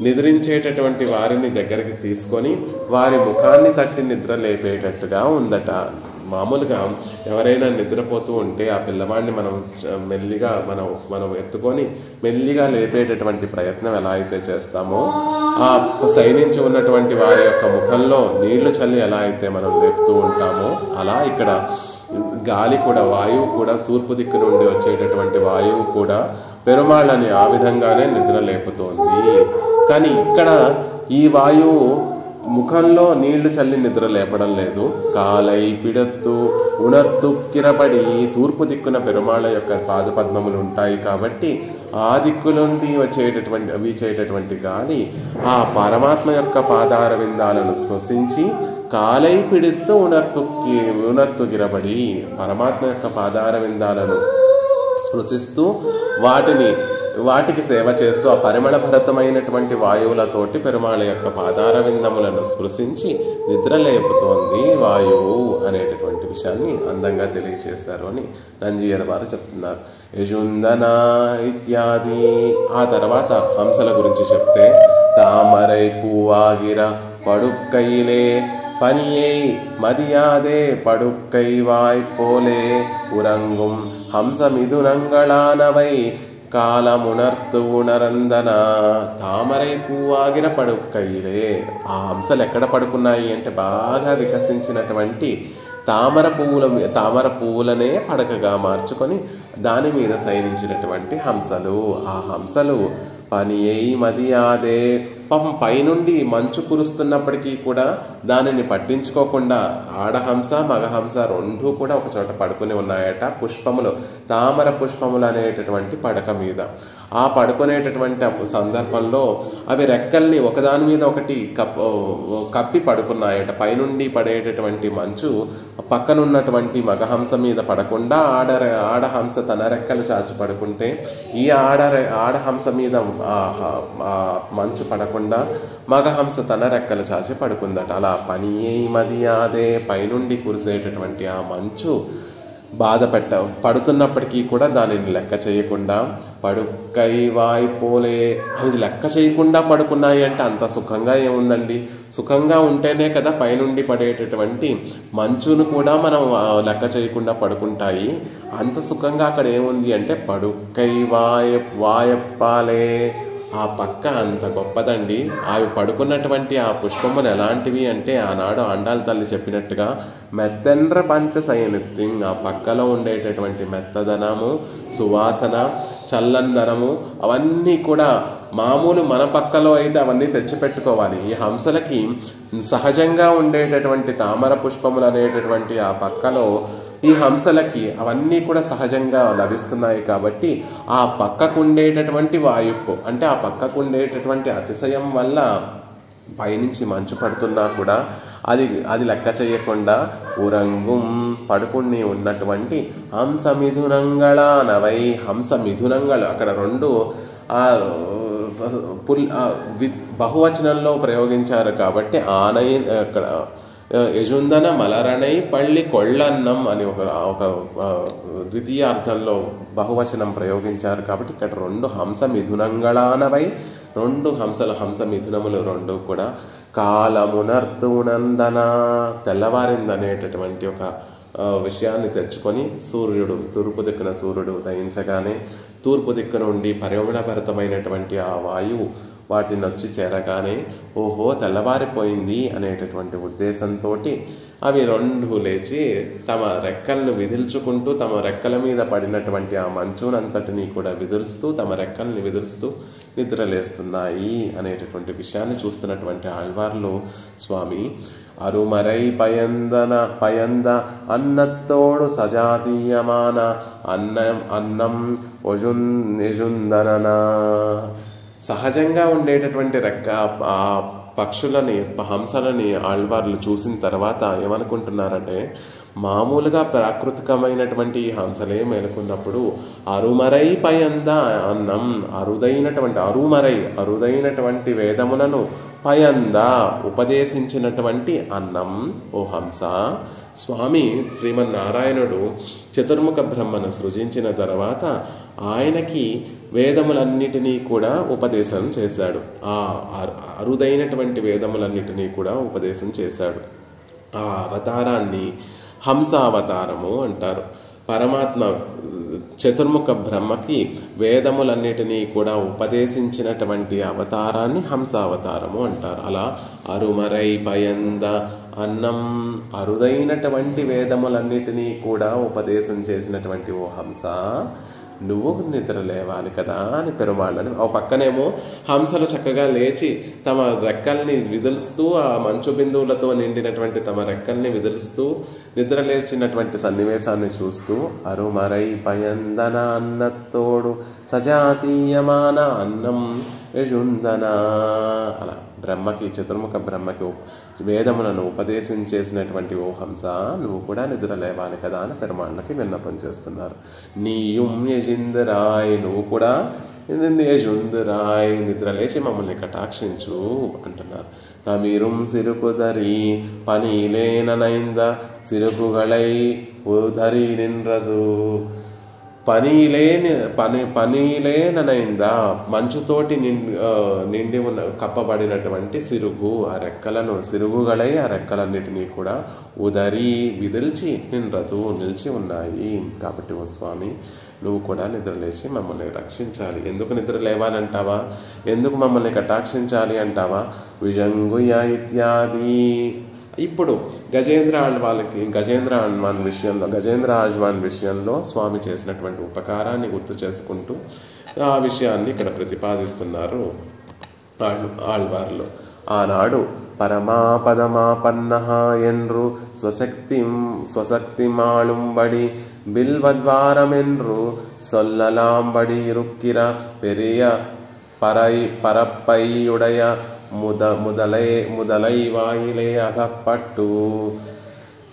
S1: నిద్రించేటటువంటి వారిని దగ్గరికి తీసుకొని వారి ముఖాన్ని తట్టి నిద్ర లేపేటట్టుగా ఉందట. మామూలుగా ఎవరైనా నిద్రపోతూ ఉంటే ఆ పిల్లవాడిని మెల్లిగా మనం ఎత్తుకొని మెల్లిగా లేపేటటువంటి ప్రయత్నం ఎలా అయితే చేస్తామో, ఆ శయనించి ఉన్నటువంటి వారి యొక్క ముఖంలో నీళ్లు చల్లి ఎలా అయితే మనం లేపుతూ ఉంటామో, అలా ఇక్కడ గాలి కూడా, వాయువు కూడా, తూర్పు దిక్కు నుండి వచ్చేటటువంటి వాయువు కూడా పెరుమాళ్ళని ఆ విధంగానే నిద్ర లేపుతోంది. కానీ ఇక్కడ ఈ వాయువు ముఖంలో నీళ్లు చల్లి నిద్ర లేపడం లేదు. కాలై పిడత్తు ఉణర్తు కిరబడి, తూర్పు దిక్కున పెరుమాళ యొక్క పాదపద్మములు ఉంటాయి కాబట్టి ఆ దిక్కు నుండి వీచేటటువంటి గాలి ఆ పరమాత్మ యొక్క పాదార విందాలను స్పృశించి కాలై పిడిత్తు ఉణర్తు గిరబడి, పరమాత్మ యొక్క పాదార విందాలను స్పృశిస్తూ వాటికి సేవ చేస్తూ ఆ పరిమళ భరితమైనటువంటి వాయువులతోటి పెరుమాళ యొక్క పాదార విందములను స్పృశించి నిద్ర లేపుతోంది వాయువు అనేటటువంటి విషయాన్ని అందంగా తెలియజేశారు అని నంజీయర్ వారు చెప్తున్నారు. యజుందన ఇత్యాది. ఆ తర్వాత హంసల గురించి చెప్తే, తామరై పూవాగిర పడుక్కైలే పనియై మదియాదే పడుక్కై వాய்పోలే ఉరంగుం హంసమిదునంగళానవై కాలమునర్తు ఉణరందన. తామరై పూవాగిర పడుక్కైలే. ఆ హంసలు ఎక్కడ పడుకున్నాయి అంటే బాగా వికసించినటువంటి తామర పువ్వులనే పడకగా మార్చుకొని దాని మీద శయనించినటువంటి హంసలు. ఆ హంసలు పని అయి మదియాదే, పాపం పైనుండి మంచు కురుస్తున్నప్పటికీ కూడా దానిని పట్టించుకోకుండా ఆడహంస మగహంస రెండూ కూడా ఒక చోట పడుకుని ఉన్నాయట పుష్పములు, తామర పుష్పములు అనేటటువంటి పడక మీద. ఆ పడుకునేటటువంటి సందర్భంలో అవి రెక్కల్ని ఒకదాని మీద ఒకటి కప్పి పడుకున్నాయట. పైనుండి పడేటటువంటి మంచు పక్కనున్నటువంటి మగహంస మీద పడకుండా ఆడహంస తన రెక్కలు చాచి పడుకుంటే ఈ ఆడహంస మీద మంచు పడకుండా మగహంస తన రెక్కలు చాచి పడుకుందట. అలా పని మదియాదే, పైనుండి కురిసేటటువంటి ఆ మంచు పడుతున్నప్పటికీ కూడా దానిని లెక్క చేయకుండా పడుక్కై వాయిపోలే, అవి లెక్క చేయకుండా పడుకున్నాయి అంటే అంత సుఖంగా ఏముందండి? సుఖంగా ఉంటేనే కదా పైనుండి పడేటటువంటి మంచును కూడా మనం లెక్క చేయకుండా పడుకుంటాయి. అంత సుఖంగా అక్కడ ఏముంది అంటే పడుక్కై వాయప్పాలే. ఆ పక్క అంత గొప్పదండి. అవి పడుకున్నటువంటి ఆ పుష్పములు ఎలాంటివి అంటే ఆనాడు ఆండాళ్ళ తల్లి చెప్పినట్టుగా మెత్తెండ్ర పంచశయనిత్యం. ఆ పక్కలో ఉండేటటువంటి మెత్తదనము, సువాసన, చల్లందనము అవన్నీ కూడా మామూలు మన పక్కలో అయితే అవన్నీ తెచ్చిపెట్టుకోవాలి. ఈ హంసలకి సహజంగా ఉండేటటువంటి తామర పుష్పములు అనేటటువంటి ఆ పక్కలో ఈ హంసలకి అవన్నీ కూడా సహజంగా లభిస్తున్నాయి కాబట్టి ఆ పక్కకు ఉండేటటువంటి వాయుప్పు అంటే ఆ పక్కకు ఉండేటటువంటి అతిశయం వల్ల పైనుంచి మంచు పడుతున్నా కూడా అది లెక్క చేయకుండా ఉరంగుం పడుకుని ఉన్నటువంటి హంస మిథునంగళానవై. హంస మిథునంగళ అక్కడ రెండు బహువచనంలో ప్రయోగించారు కాబట్టి ఆనై అక్కడ యజుందన మలరణై పళ్ళి కొళ్ళన్నం అని ఒక ద్వితీయార్థంలో బహువచనం ప్రయోగించారు కాబట్టి ఇక్కడ రెండు హంస మిథునంగళానవై, రెండు హంస మిథునములు రెండు కూడా కాలమునర్తునందన తెల్లవారిందనేటటువంటి ఒక విషయాన్ని తెచ్చుకొని తూర్పు దిక్కున సూర్యుడు ఉదయించగానే తూర్పు దిక్కు నుండి పరిమళభరితమైనటువంటి ఆ వాయువు వాటిని వచ్చి చేరగానే ఓహో తెల్లవారిపోయింది అనేటటువంటి ఉద్దేశంతో అవి రెండు లేచి తమ రెక్కలను విదిల్చుకుంటూ తమ రెక్కల మీద పడినటువంటి ఆ మంచునంతటినీ కూడా తమ రెక్కల్ని విదిలుస్తూ నిద్రలేస్తున్నాయి అనేటటువంటి విషయాన్ని చూస్తున్నటువంటి ఆళ్వార్లు స్వామి అరుమరై పయంద అన్నత్తోడు సజాతీయమాన అన్నం యజుందనన. సహజంగా ఉండేటటువంటి ఆ పక్షులని హంసలని ఆళ్వార్లు చూసిన తర్వాత ఏమనుకుంటున్నారంటే మామూలుగా ప్రాకృతికమైనటువంటి హంసలే మేలుకున్నప్పుడు అరుమరై పయంద అన్నం అరుదైనటువంటి వేదములను పయంద ఉపదేశించినటువంటి అన్నం ఓ హంస. స్వామి శ్రీమన్నారాయణుడు చతుర్ముఖ బ్రహ్మను సృజించిన తర్వాత ఆయనకి వేదములన్నిటినీ కూడా ఉపదేశం చేశాడు. ఆ అరుదైనటువంటి వేదములన్నిటినీ కూడా ఉపదేశం చేశాడు. ఆ అవతారాన్ని హంసావతారము అంటారు. పరమాత్మ చతుర్ముఖ బ్రహ్మకి వేదములన్నిటినీ కూడా ఉపదేశించినటువంటి అవతారాన్ని హంసావతారము అంటారు. అలా అరుమరై పయంద అన్నం అరుదైనటువంటి వేదములన్నిటినీ కూడా ఉపదేశం చేసినటువంటి ఓ హంస నువ్వు నిద్ర లేవాలి కదా అని పెరుమాళ్ళని. ఆ పక్కనేమో హంసలు చక్కగా లేచి తమ రెక్కల్ని విదులుస్తూ, ఆ మంచు బిందువులతో నిండినటువంటి తమ రెక్కల్ని విదులుస్తూ నిద్ర లేచినటువంటి సన్నివేశాన్ని చూస్తూ అరుమరై పయందన అన్నత్తోడు సజాతీయమాన అన్నం యజుందన, అలా బ్రహ్మకి, చతుర్ముఖ బ్రహ్మకి వేదములను ఉపదేశం చేసినటువంటి ఓ హంస, నువ్వు కూడా నిద్ర లేవాలి కదా అని పెరుమాళ్ళకి విన్నపం చేస్తున్నారు. నీయుం యజిందరాయ్, నువ్వు కూడా యజుందరాయ్, నిద్రలేచి మమ్మల్ని కటాక్షించు అంటున్నారు. తమిరుం సిరుకుదరి పనిలేనైంద సిరుకుగళై ఉదరి నిన్రదు, పనిలేనైందా మంచుతోటి నిండి ఉన్న కప్పబడినటువంటి సిరుగు, ఆ రెక్కలను సిరుగుగలై ఆ రెక్కలన్నిటినీ కూడా ఉదరి విదిల్చి నిన్రదు నిలిచి ఉన్నాయి. కాబట్టి ఓ స్వామి, నువ్వు కూడా నిద్రలేచి మమ్మల్ని రక్షించాలి. ఎందుకు నిద్ర లేవాలంటావా? ఎందుకు మమ్మల్ని కటాక్షించాలి అంటావా? విజంగుయ ఇత్యాది. ఇప్పుడు గజేంద్ర ఆజ్వాన్ విషయంలో స్వామి చేసినటువంటి ఉపకారాన్ని గుర్తు చేసుకుంటూ ఆ విషయాన్ని ఇక్కడ ప్రతిపాదిస్తున్నారు ఆళ్వార్లు. ఆనాడు పరమాపదమాపన్నః என்று స్వశక్తిమాళుంబడి బిల్వద్వారమెன்று சொல்லலாம்படி இருக்கிற பெரிய பரப்பையுடைய ముదలై వాయిలే అగపట్టు.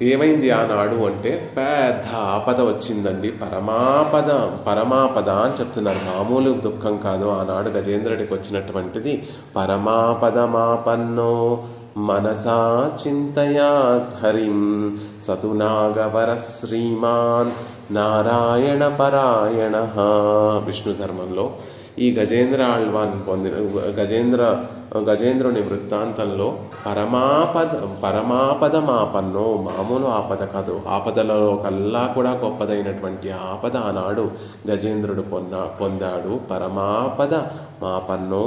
S1: ఏమైంది ఆనాడు అంటే పెద్ద ఆపద వచ్చిందండి. పరమాపద అని చెప్తున్నారు. మామూలు దుఃఖం కాదు. ఆనాడు గజేంద్రుడికి వచ్చినటువంటిది పరమాపదమాపన్నో మనసా చింతయాత్ హరిం సతునాగవర శ్రీమాన్ నారాయణ పరాయణ. విష్ణు ధర్మంలో ఈ గజేంద్ర ఆళ్వాన్ పొందిన గజేంద్రుని వృత్తాంతంలో పరమాపదమాపన్నో, మామూలు ఆపద కాదు, ఆపదలలో కల్లా కూడా ఆపద ఆనాడు గజేంద్రుడు పొందాడు. పరమాపదమాపన్నో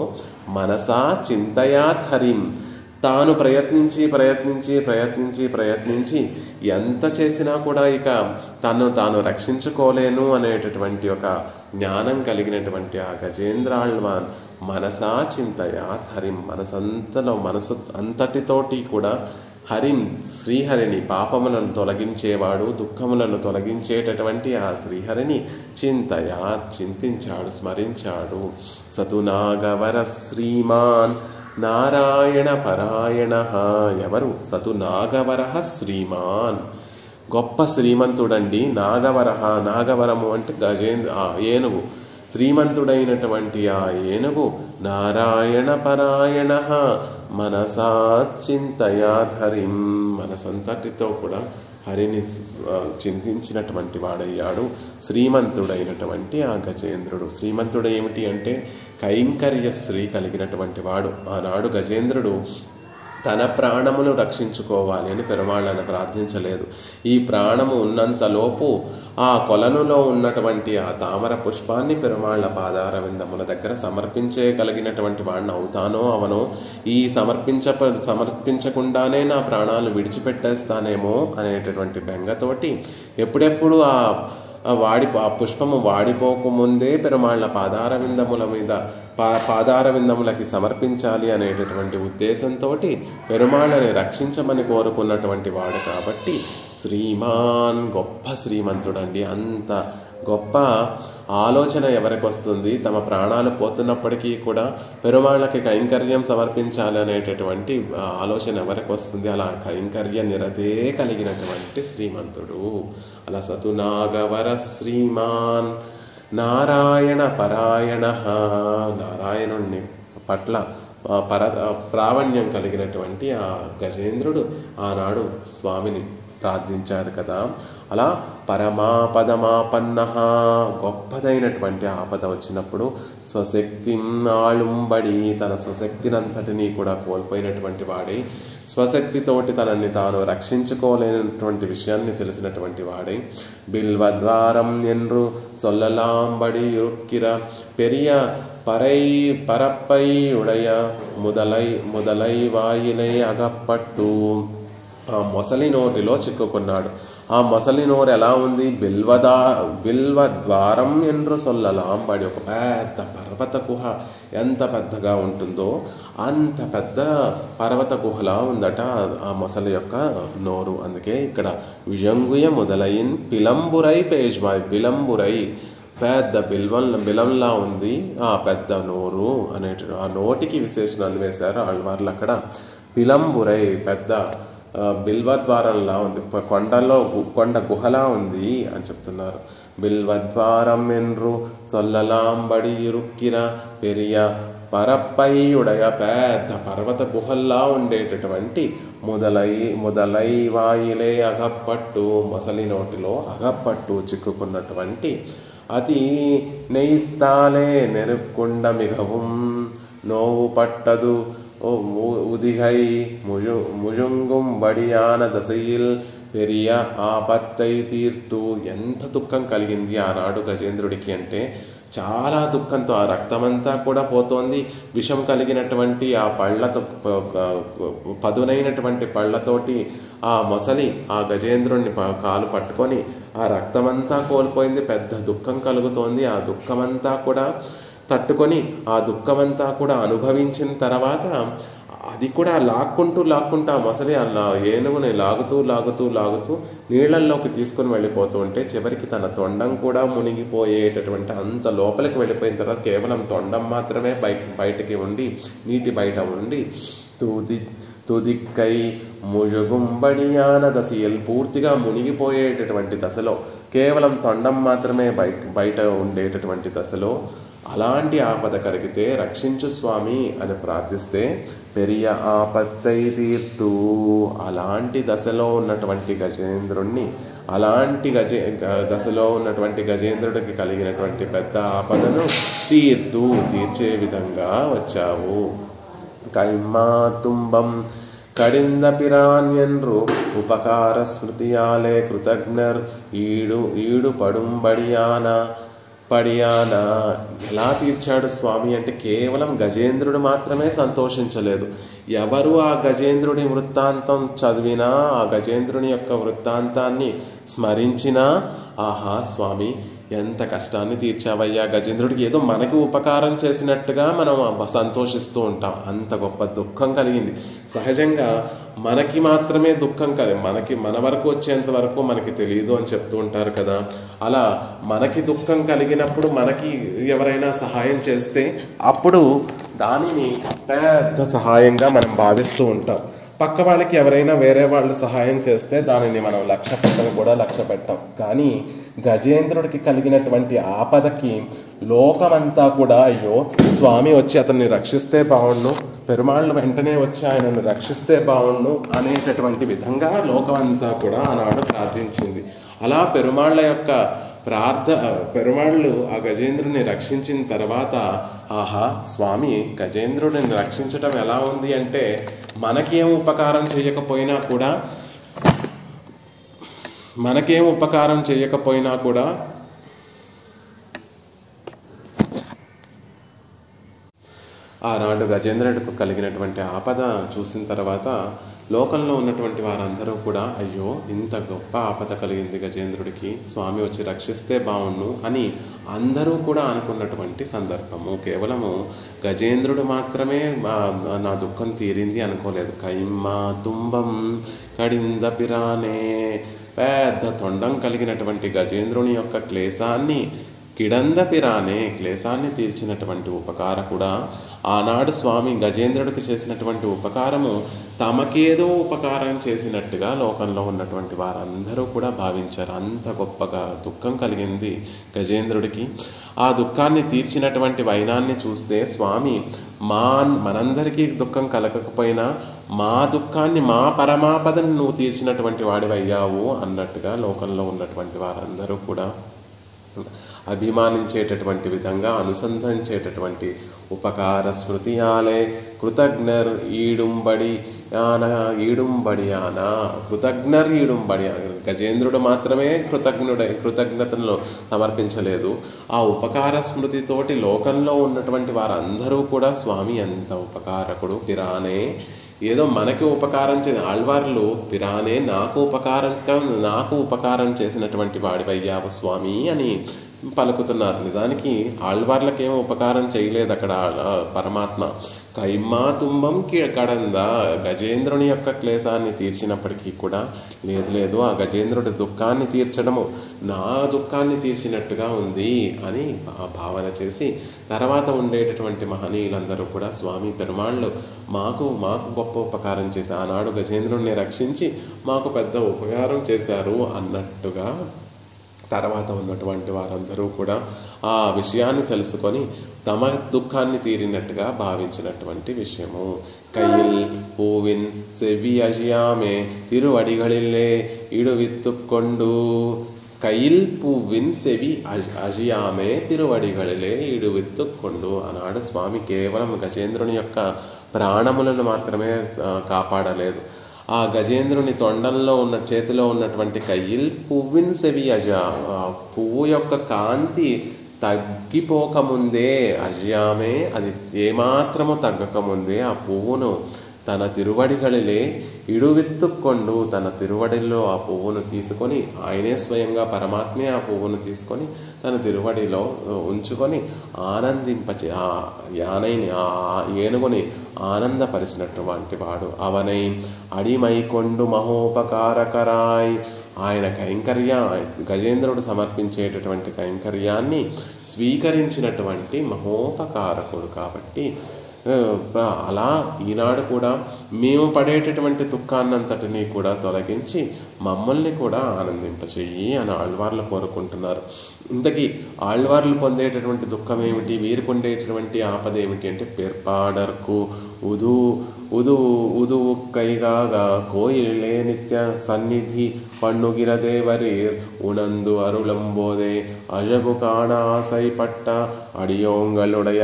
S1: మనసా చింతయాత్ హరిం, తాను ప్రయత్నించి ఎంత చేసినా కూడా ఇక తాను రక్షించుకోలేను అనేటటువంటి ఒక జ్ఞానం కలిగినటువంటి ఆ గజేంద్రాళ్వాన్ మనసా చింతయాత్ హరిం, మనసు అంతటితోటి కూడా హరిం శ్రీహరిని, పాపములను తొలగించేవాడు, దుఃఖములను తొలగించేటటువంటి ఆ శ్రీహరిని చింతించాడు, స్మరించాడు. సతునాగవర శ్రీమాన్ నారాయణ పరాయణ. ఎవరు? సతునాగవర శ్రీమాన్, గొప్ప శ్రీమంతుడండి. నాగవరము అంటే ఏనుగు, శ్రీమంతుడైనటువంటి ఆ ఏనుగు నారాయణ పరాయణ మనసా చింతయాత్ హరిం, మనసంతటితో కూడా హరిని చింతించినటువంటి వాడయ్యాడు శ్రీమంతుడైనటువంటి ఆ గజేంద్రుడు. శ్రీమంతుడు ఏమిటి అంటే కైంకర్య శ్రీ కలిగినటువంటి వాడు. ఆనాడు గజేంద్రుడు తన ప్రాణమును రక్షించుకోవాలి అని పెరుమాళ్ళను ప్రార్థించలేదు. ఈ ప్రాణము ఉన్నంతలోపు ఆ కొలనులో ఉన్నటువంటి ఆ తామర పుష్పాన్ని పెరుమాళ్ళ పాదార విందముల దగ్గర సమర్పించగలిగినటువంటి వాడిని అవుతానో అవనో, ఈ సమర్పించకుండానే నా ప్రాణాలు విడిచిపెట్టేస్తానేమో అనేటటువంటి బెంగతోటి ఎప్పుడెప్పుడు ఆ పుష్పము వాడిపోకముందే పెరుమాళ్ళ పాదార విందములకి సమర్పించాలి అనేటటువంటి ఉద్దేశంతో పెరుమాళ్ళని రక్షించమని కోరుకున్నటువంటి వాడు కాబట్టి శ్రీమాన్, గొప్ప శ్రీమంతుడండి. అంత గొప్ప ఆలోచన ఎవరికి వస్తుంది? తమ ప్రాణాలు పోతున్నప్పటికీ కూడా పెరుమాళ్ళకి కైంకర్యం సమర్పించాలి అనేటటువంటి ఆలోచన ఎవరికి వస్తుంది? అలా కైంకర్య నిరతే కలిగినటువంటి శ్రీమంతుడు. అలా సతునాగవర శ్రీమాన్ నారాయణ పరాయణ, నారాయణుణ్ణి పట్ల ప్రావణ్యం కలిగినటువంటి ఆ గజేంద్రుడు ఆనాడు స్వామిని ప్రార్థించాడు కదా. అలా పరమాపదమాపన్న, గొప్పదైనటువంటి ఆపద వచ్చినప్పుడు స్వశక్తి ఆళుంబడి, తన స్వశక్తినంతటినీ కూడా కోల్పోయినటువంటి వాడే, స్వశక్తితోటి తనని తాను రక్షించుకోలేనటువంటి విషయాన్ని తెలిసినటువంటి వాడే, బిల్వద్వారం ఎన్రు సొల్లలాంబడి యుక్కిర పెరియ పరప్పై ఉడయ ముదలై వాయిలై అగప్పట్టు, ఆ మొసలి నోటిలో చిక్కుకున్నాడు. ఆ మొసలి నోరు ఎలా ఉంది? బిల్వద్వారం ఎండ్రు సొల్లలాంబడి, ఒక పెద్ద పర్వత గుహ ఎంత పెద్దగా ఉంటుందో అంత పెద్ద పర్వత గుహలా ఉందట ఆ మొసలి యొక్క నోరు. అందుకే ఇక్కడ విజంగుయ మొదలైన్ పిలంబురై పేజ్మాయ్, బిలంబురై పెద్ద బిలంలా ఉంది ఆ పెద్ద నోరు ఆ నోటికి విశేషణాలు వేశారు ఆళ్వార్లు అక్కడ. పిలంబురై పెద్ద బిల్వద్వారంలా ఉంది, కొండ గుహలా ఉంది అని చెప్తున్నారు. బిల్వద్వారం ఎండ్రు సొల్లలాంబడి ఇరుక్కిన పెరియ పరప్పయ్యుడయ, పెద్ద పర్వత గుహల్లా ఉండేటటువంటి మొదలై వాయిలే అగప్పట్టు, మొసలి నోటిలో అగప్పట్టు చిక్కుకున్నటువంటి అతి నెయ్యిత్తాలే నెరుక్కుండ మిగவும் నోవు పట్టదు ఉదిగై ముజుంగుం బడియాన దశయిల్ పెరియ ఆపత్తై తీర్తు. ఎంత దుఃఖం కలిగింది ఆనాడు గజేంద్రుడికి అంటే చాలా దుఃఖంతో, ఆ రక్తమంతా కూడా పోతోంది. విషం కలిగినటువంటి ఆ పళ్ళతో, పదునైనటువంటి పళ్ళతోటి ఆ మొసలి ఆ గజేంద్రుడిని కాలు పట్టుకొని ఆ రక్తమంతా కోల్పోయింది. పెద్ద దుఃఖం కలుగుతోంది. ఆ దుఃఖమంతా కూడా తట్టుకొని, ఆ దుఃఖమంతా కూడా అనుభవించిన తర్వాత అది కూడా లాక్కుంటూ ఆ మొసలి అలా ఏనుగుని లాగుతూ నీళ్లల్లోకి తీసుకుని వెళ్ళిపోతూ ఉంటే చివరికి తన తొండం కూడా మునిగిపోయేటటువంటి అంత లోపలికి వెళ్ళిపోయిన తర్వాత కేవలం తొండం మాత్రమే బయటికి ఉండి, నీటి బయట ఉండి తుదిక్కై ముజుగుంబడియాన దశయల్, పూర్తిగా మునిగిపోయేటటువంటి దశలో, కేవలం తొండం మాత్రమే బయట ఉండేటటువంటి దశలో అలాంటి ఆపద కలిగితే రక్షించు స్వామి అని ప్రార్థిస్తే పెరియ ఆపత్తై తీర్తు, అలాంటి దశలో ఉన్నటువంటి గజేంద్రుణ్ణి, అలాంటి దశలో ఉన్నటువంటి గజేంద్రుడికి కలిగినటువంటి పెద్ద ఆపదను తీర్చే విధంగా వచ్చావు. కైమ్మా తుంబం కడింద పిరాన్యన్రు ఉపకార స్మృతియాలే కృతజ్ఞర్ ఈడు పడియానా. ఎలా తీర్చాడు స్వామి అంటే కేవలం గజేంద్రుడు మాత్రమే సంతోషించలేదు. ఎవరు ఆ గజేంద్రుడి వృత్తాంతం చదివినా, ఆ గజేంద్రుని యొక్క వృత్తాంతాన్ని స్మరించినా, ఆహా స్వామి ఎంత కష్టాన్ని తీర్చావయ్యా, గజేంద్రుడికి ఏదో మనకి ఉపకారం చేసినట్టుగా మనం సంతోషిస్తూ ఉంటాం. అంత గొప్ప దుఃఖం కలిగింది. సహజంగా మనకి మాత్రమే దుఃఖం మన వరకు వచ్చేంత వరకు మనకి తెలియదు అని చెప్తూ ఉంటారు కదా. అలా మనకి దుఃఖం కలిగినప్పుడు మనకి ఎవరైనా సహాయం చేస్తే అప్పుడు దానిని పెద్ద సహాయంగా మనం భావిస్తూ ఉంటాం. పక్క వాళ్ళకి ఎవరైనా వేరే వాళ్ళు సహాయం చేస్తే దానిని మనం లక్ష్య పెట్టం. కానీ గజేంద్రుడికి కలిగినటువంటి ఆపదకి లోకమంతా కూడా అయ్యో స్వామి వచ్చి అతన్ని రక్షిస్తే బాగుండు, పెరుమాళ్ళు వెంటనే వచ్చి ఆయనను రక్షిస్తే బాగుండు అనేటటువంటి విధంగా లోకమంతా కూడా ఆనాడు ప్రార్థించింది. అలా పెరుమాళ్ళ యొక్క పెరుమాళ్ళు ఆ గజేంద్రుని రక్షించిన తర్వాత ఆహా స్వామి గజేంద్రుడిని రక్షించటం ఎలా ఉంది అంటే మనకేం ఉపకారం చేయకపోయినా కూడా ఆనాడు గజేంద్రుడికి కలిగినటువంటి ఆపద చూసిన తర్వాత లోకంలో ఉన్నటువంటి వారందరూ కూడా అయ్యో ఇంత గొప్ప ఆపద కలిగింది గజేంద్రుడికి, స్వామి వచ్చి రక్షిస్తే బాగుండు అని అందరూ కూడా అనుకున్నటువంటి సందర్భము. కేవలము గజేంద్రుడు మాత్రమే నా దుఃఖం తీరింది అనుకోలేదు. కైమ్మా తుంబం కడింద పిరానే, పెద్ద తొండం కలిగినటువంటి గజేంద్రుని యొక్క క్లేశాన్ని క్లేశాన్ని తీర్చినటువంటి ఉపకారకుడా, ఆనాడు స్వామి గజేంద్రుడికి చేసినటువంటి ఉపకారము తమకేదో ఉపకారం చేసినట్టుగా లోకంలో ఉన్నటువంటి వారందరూ కూడా భావించారు. అంత గొప్పగా దుఃఖం కలిగింది గజేంద్రుడికి. ఆ దుఃఖాన్ని తీర్చినటువంటి వైనాన్ని చూస్తే స్వామి మనందరికీ దుఃఖం కలగకపోయినా మా దుఃఖాన్ని, మా పరమాపదని నువ్వు తీర్చినటువంటి వాడివయ్యావు అన్నట్టుగా లోకంలో ఉన్నటువంటి వారందరూ కూడా అభిమానించేటటువంటి విధంగా అనుసంధించేటటువంటి ఉపకార స్మృతియాలే కృతజ్ఞర్ ఈడుంబడియానా. గజేంద్రుడు మాత్రమే కృతజ్ఞతను సమర్పించలేదు. ఆ ఉపకార స్మృతితోటి లోకంలో ఉన్నటువంటి వారందరూ కూడా స్వామి ఎంత ఉపకారకుడు, పిరానే ఏదో మనకి ఉపకారం ఆళ్వార్లు పిరానే నాకు ఉపకారం చేసినటువంటి వాడివయ్యావు స్వామి అని పలుకుతున్నారు. నిజానికి ఆళ్వార్లకేమో ఉపకారం చేయలేదు అక్కడ పరమాత్మ. కైమా తుంబం కడంద, గజేంద్రుని యొక్క క్లేశాన్ని తీర్చినప్పటికీ కూడా లేదు ఆ గజేంద్రుడి దుఃఖాన్ని తీర్చడము నా దుఃఖాన్ని తీర్చినట్టుగా ఉంది అని భావన చేసి తర్వాత ఉండేటటువంటి మహనీయులందరూ కూడా స్వామి పెరుమాళ్ళు మాకు గొప్ప ఉపకారం చేశారు, ఆనాడు గజేంద్రుడిని రక్షించి మాకు పెద్ద ఉపకారం చేశారు అన్నట్టుగా తర్వాత ఉన్నటువంటి వారందరూ కూడా ఆ విషయాన్ని తెలుసుకొని తమ దుఃఖాన్ని తీరినట్టుగా భావించినటువంటి విషయము. కైల్ పూవిన్ సెవి అజియామే తిరువడిగళిల్లే ఇడువిత్తుకొండు. కైల్ పూవిన్ సెవి అజియామే తిరువడిగళిలే ఇడువిత్తుకొండు. ఆనాడు స్వామి కేవలం గజేంద్రుని యొక్క ప్రాణములను మాత్రమే కాపాడలేదు. ఆ గజేంద్రుని తొండంలో ఉన్న చేతిలో ఉన్నటువంటి కైల్ పువ్విన్ సెవి పువ్వు యొక్క కాంతి తగ్గిపోకముందే అజ్యామే, అది ఏమాత్రము తగ్గకముందే ఆ పువ్వును తన తిరువడిగళిలే ఇడువిత్తుకొండు, తన తిరువడిలో ఆ పువ్వును తీసుకొని ఆయనే స్వయంగా పరమాత్మే ఆ పువ్వును తీసుకొని తన తిరువడిలో ఉంచుకొని ఆనందింపచే ఆ యానైని ఆ ఏనుగుని ఆనందపరిచినటువంటి వాడు. అవనై అడిమైకొండు మహోపకారకరాయ్. ఆయన గజేంద్రుడు సమర్పించేటటువంటి కైంకర్యాన్ని స్వీకరించినటువంటి మహోపకారకుడు కాబట్టి అలా ఈనాడు కూడా మేము పడేటటువంటి దుఃఖాన్నంతటినీ కూడా తొలగించి మమ్మల్ని కూడా ఆనందింపచేయి అని ఆళ్వార్లు కోరుకుంటున్నారు. ఇంతకీ ఆళ్వార్లు పొందేటటువంటి దుఃఖం ఏమిటి, వీరికి ఉండేటటువంటి ఆపద ఏమిటి అంటే పెర్పాడర్కు ఉదు కైగాగా కోయిలే నిత్య సన్నిధి పన్నుగిరదేవరీర్ ఉనందు అరుళంబోదే అజగు కాణ ఆసై పట్ట అడియోంగలుடைய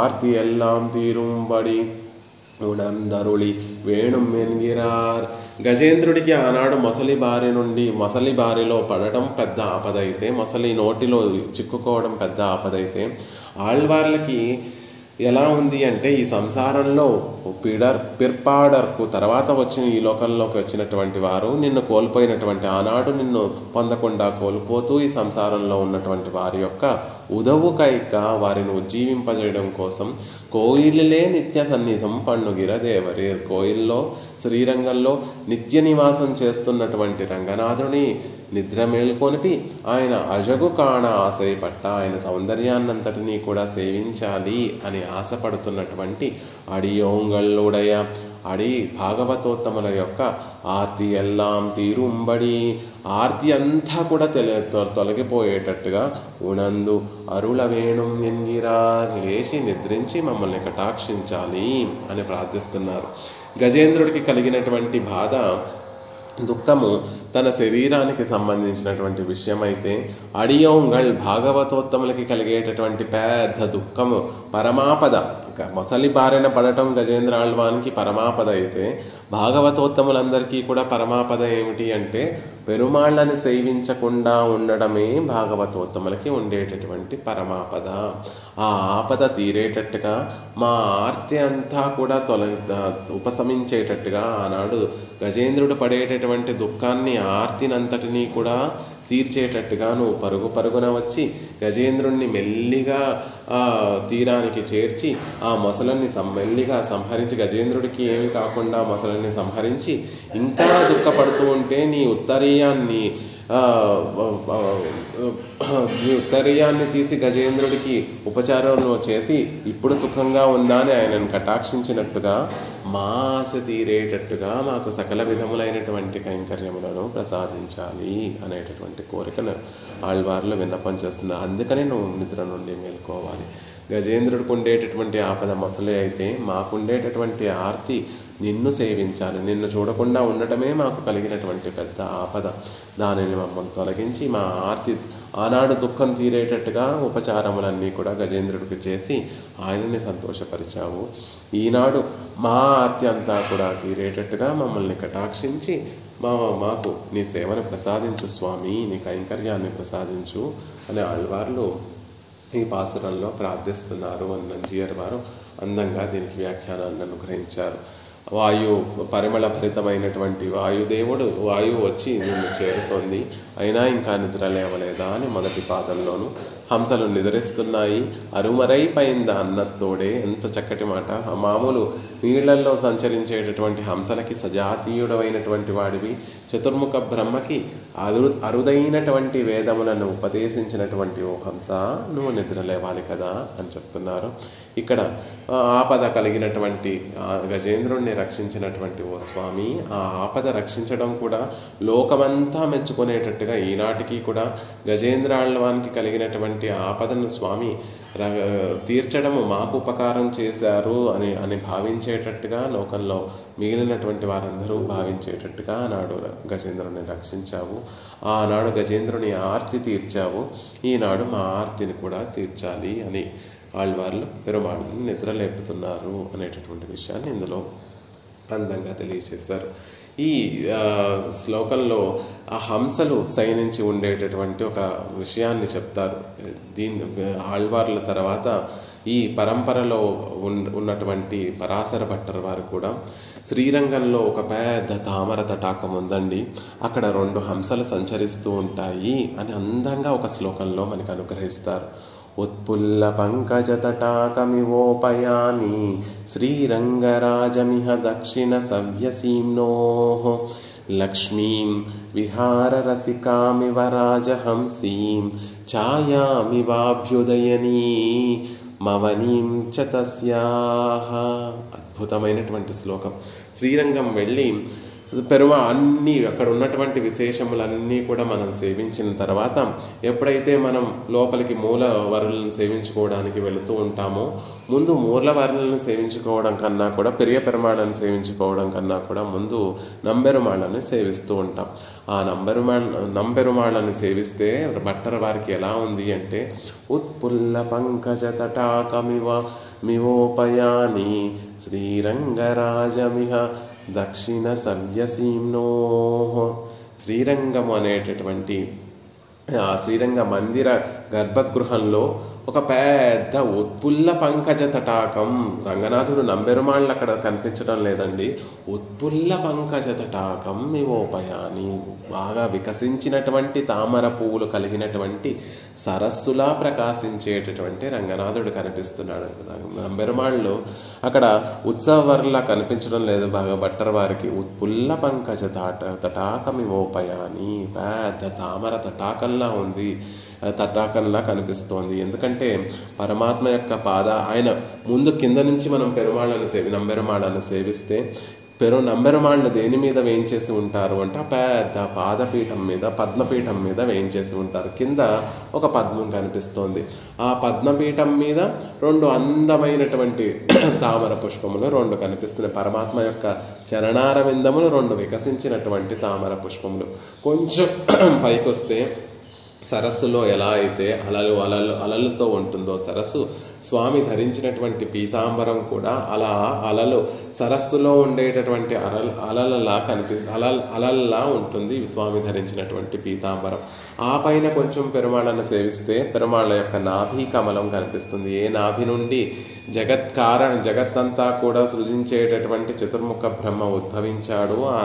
S1: ఆర్తి ఎల్లాం తీరుంబడి ఉనందరుళి వేణుం ఎన్గిరార్. గజేంద్రుడికి ఆనాడు మొసలి బారిలో పడటం పెద్ద ఆపదైతే, మొసలి నోటిలో చిక్కుకోవడం పెద్ద ఆపదైతే, ఆళ్వార్లకి ఎలా ఉంది అంటే ఈ సంసారంలో పిర్పాడర్కు తర్వాత వచ్చిన ఈ లోకంలోకి వచ్చినటువంటి వారు నిన్ను కోల్పోయినటువంటి ఆనాడు నిన్ను పొందకుండా కోల్పోతూ ఈ సంసారంలో ఉన్నటువంటి వారి యొక్క ఉదవు కైక వారిని ఉజ్జీవింపజేయడం కోసం కోయిలే నిత్య సన్నిధం పన్నుగిర దేవరీర్. కోయిల్లో శ్రీరంగంలో నిత్య నివాసం చేస్తున్నటువంటి రంగనాథుని నిద్ర మేల్కొనిపి ఆయన అజగు కాణ ఆశయ పట్ట, ఆయన సౌందర్యాన్నంతటినీ కూడా సేవించాలి అని ఆశపడుతున్నటువంటి అడియోంగళ్ళుడయ అడి భాగవతోత్తముల యొక్క ఆర్తి ఎల్లాం తీరుంబడి, ఆర్తి అంతా కూడా తొలగిపోయేటట్టుగా ఉనందు అరుళ వేణుం ఎన్గిరా, లేచి నిద్రించి మమ్మల్ని కటాక్షించాలి అని ప్రార్థిస్తున్నారు. గజేంద్రుడికి కలిగినటువంటి బాధ దుఃఖము తన శరీరానికి సంబంధించినటువంటి విషయం అయితే, అడియోంగళ్ భాగవతోత్తములకి కలిగేటటువంటి పెద్ద దుఃఖము పరమాపద. మొసలి బారిన పడటం గజేంద్ర ఆళ్వానికి పరమాపద అయితే, భాగవతోత్తములందరికీ కూడా పరమాపద ఏమిటి అంటే పెరుమాళ్ళని సేవించకుండా ఉండడమే భాగవతోత్తములకి ఉండేటటువంటి పరమాపద. ఆ ఆపద తీరేటట్టుగా మా ఆర్తి అంతా కూడా ఉపశమించేటట్టుగా ఆనాడు గజేంద్రుడు పడేటటువంటి దుఃఖాన్ని ఆర్తినంతటినీ కూడా తీర్చేటట్టుగా నువ్వు పరుగున వచ్చి గజేంద్రుణ్ణి మెల్లిగా తీరానికి చేర్చి ఆ మొసలన్ని మెల్లిగా సంహరించి, గజేంద్రుడికి ఏమి కాకుండా మొసలన్ని సంహరించి ఇంకా దుఃఖపడుతూ ఉంటే నీ ఉత్తరీయాన్ని తీసి గజేంద్రుడికి ఉపచారం చేసి ఇప్పుడు సుఖంగా ఉందా అని ఆయనను కటాక్షించినట్టుగా మా ఆశ తీరేటట్టుగా మాకు సకల విధములైనటువంటి కైంకర్యములను ప్రసాదించాలి అనేటటువంటి కోరికను ఆళ్వార్లు విన్నపం చేస్తున్నారు. అందుకనే నువ్వు నిద్ర నుండి మేల్కోవాలి. గజేంద్రుడికి ఉండేటటువంటి ఆపద మొసలే అయితే మాకుండేటటువంటి ఆర్తి నిన్ను సేవించాలి, నిన్ను చూడకుండా ఉండటమే మాకు కలిగినటువంటి పెద్ద ఆపద. దానిని మమ్మల్ని తొలగించి మా ఆర్తి ఆనాడు దుఃఖం తీరేటట్టుగా ఉపచారములన్నీ కూడా గజేంద్రుడికి చేసి ఆయనని సంతోషపరిచావు. ఈనాడు మా ఆర్తి అంతా కూడా తీరేటట్టుగా మమ్మల్ని కటాక్షించి మాకు నీ సేవను ప్రసాదించు స్వామి, నీ కైంకర్యాన్ని ప్రసాదించు అని ఆళ్వార్లు ఈ పాసురంలో ప్రార్థిస్తున్నారు అని నంజీయర్ వారు అందంగా దీనికి వ్యాఖ్యానాన్ని అనుగ్రహించారు. వాయు పరిమళ భరితమైనటువంటి వాయుదేవుడు వాయువు వచ్చి నిన్ను చేరుతోంది, అయినా ఇంకా నిద్ర లేవలేదా అని మొదటి పాదంలోను. హంసలు నిద్రిస్తున్నాయి అరుమరైపోయిందా అన్నతోడే, ఎంత చక్కటి మాట. మామూలు నీళ్లలో సంచరించేటటువంటి హంసలకి సజాతీయుడమైనటువంటి వాడివి, చతుర్ముఖ బ్రహ్మకి అరుదైనటువంటి వేదములను ఉపదేశించినటువంటి ఓ హంస, నువ్వు నిద్ర లేవాలి కదా అని చెప్తున్నారు. ఇక్కడ ఆపద కలిగినటువంటి గజేంద్రుణ్ణి రక్షించినటువంటి ఓ స్వామి, ఆ ఆపద రక్షించడం కూడా లోకమంతా మెచ్చుకునేటట్టుగా ఈనాటికి కూడా గజేంద్రాళ్వానికి కలిగినటువంటి ఆపదను స్వామి తీర్చడము మాకు ఉపకారం చేశారు అని భావించేటట్టుగా లోకంలో మిగిలినటువంటి వారందరూ భావించేటట్టుగా ఆనాడు గజేంద్రుని రక్షించావు, ఆనాడు గజేంద్రుని ఆర్తి తీర్చావు, ఈనాడు మా ఆర్తిని కూడా తీర్చాలి అని ఆళ్వార్లు పెరుమాళ్ళని నిద్రలేపుతున్నారు అనేటటువంటి విషయాన్ని ఇందులో అందంగా తెలియచేశారు. ఈ శ్లోకంలో ఆ హంసలు శయనించి ఉండేటటువంటి ఒక విషయాన్ని చెప్తారు. ఆళ్వార్ల తర్వాత ఈ పరంపరలో ఉన్నటువంటి పరాశర భట్టర్ వారు కూడా శ్రీరంగంలో ఒక పెద్ద తామర తటాకం ఉందండి, అక్కడ 2 హంసలు సంచరిస్తూ ఉంటాయి అని అందంగా ఒక శ్లోకంలో మనకు అనుగ్రహిస్తారు. ఉత్పుల్ల పంకజ తటాకమివోపయాని శ్రీరంగరాజమిహ దక్షిణ సవ్యసీమ్నో లక్ష్మీం విహార రసికామివ రాజహంసీం ఛాయామివాభ్యుదయనీ మవనీం చ తస్యాః. అద్భుతమైనటువంటి శ్లోకం. శ్రీరంగం వెళ్ళి అన్నీ అక్కడ ఉన్నటువంటి విశేషములన్నీ కూడా మనం సేవించిన తర్వాత ఎప్పుడైతే మనం లోపలికి మూల వరులను సేవించుకోవడానికి వెళుతూ ఉంటామో, ముందు మూల వరులను సేవించుకోవడం కన్నా కూడా పెరియ పెరుమాళ్ళని సేవించుకోవడం కన్నా కూడా ముందు నంబెరుమాళ్ళని సేవిస్తూ ఉంటాం. ఆ నంబెరుమాళ్ళని సేవిస్తే భట్టర్ వారికి ఎలా ఉంది అంటే, ఉత్పుల్ల పంకజ తటాకమివోపయాని శ్రీరంగరాజమిహ దక్షిణ సవ్యసీమ్నో. శ్రీరంగము అనేటటువంటి ఆ శ్రీరంగ మందిర గర్భగృహంలో ఒక పెద్ద ఉత్పుల్ల పంకజ తటాకం. రంగనాథుడు నంబెరుమాళ్ళు అక్కడ కనిపించడం లేదండి, ఉత్పుల్ల పంకజ తటాకం ఇవోపయాని, బాగా వికసించినటువంటి తామర పువ్వులు కలిగినటువంటి సరస్సులా ప్రకాశించేటటువంటి రంగనాథుడు కనిపిస్తున్నాడు. నంబెరుమాళ్ళు అక్కడ ఉత్సవర్లా కనిపించడం లేదు బాగా భట్టర్ వారికి. ఉత్పుల్ల పంకజ తటాకం ఇవోపయాని, పెద్ద తామర తటాకంలా ఉంది, తటాకంలా కనిపిస్తోంది. ఎందుకంటే పరమాత్మ యొక్క ఆయన ముందు కింద నుంచి మనం నంబెరుమాళ్ళని సేవిస్తే నంబెరుమాళ్ళు దేని మీద వేయించేసి ఉంటారు అంటే పెద్ద పాదపీఠం మీద, పద్మపీఠం మీద వేయించేసి ఉంటారు. కింద ఒక పద్మం కనిపిస్తోంది. ఆ పద్మపీఠం మీద 2 అందమైనటువంటి తామర పుష్పములు 2 కనిపిస్తున్నాయి. పరమాత్మ యొక్క చరణార విందములు 2 వికసించినటువంటి తామర పుష్పములు. కొంచెం పైకొస్తే సరస్సులో ఎలా అయితే అలలతో ఉంటుందో సరస్సు, స్వామి ధరించినటువంటి పీతాంబరం కూడా అలా అలలు సరస్సులో ఉండేటటువంటి అలల్లా ఉంటుంది స్వామి ధరించినటువంటి పీతాంబరం. ఆ పైన కొంచెం పెరుమాళ్ళను సేవిస్తే పెరుమాళ్ళ యొక్క నాభి కమలం కనిపిస్తుంది. ఏ నాభి నుండి జగత్తంతా కూడా సృజించేటటువంటి చతుర్ముఖ బ్రహ్మ ఉద్భవించాడు, ఆ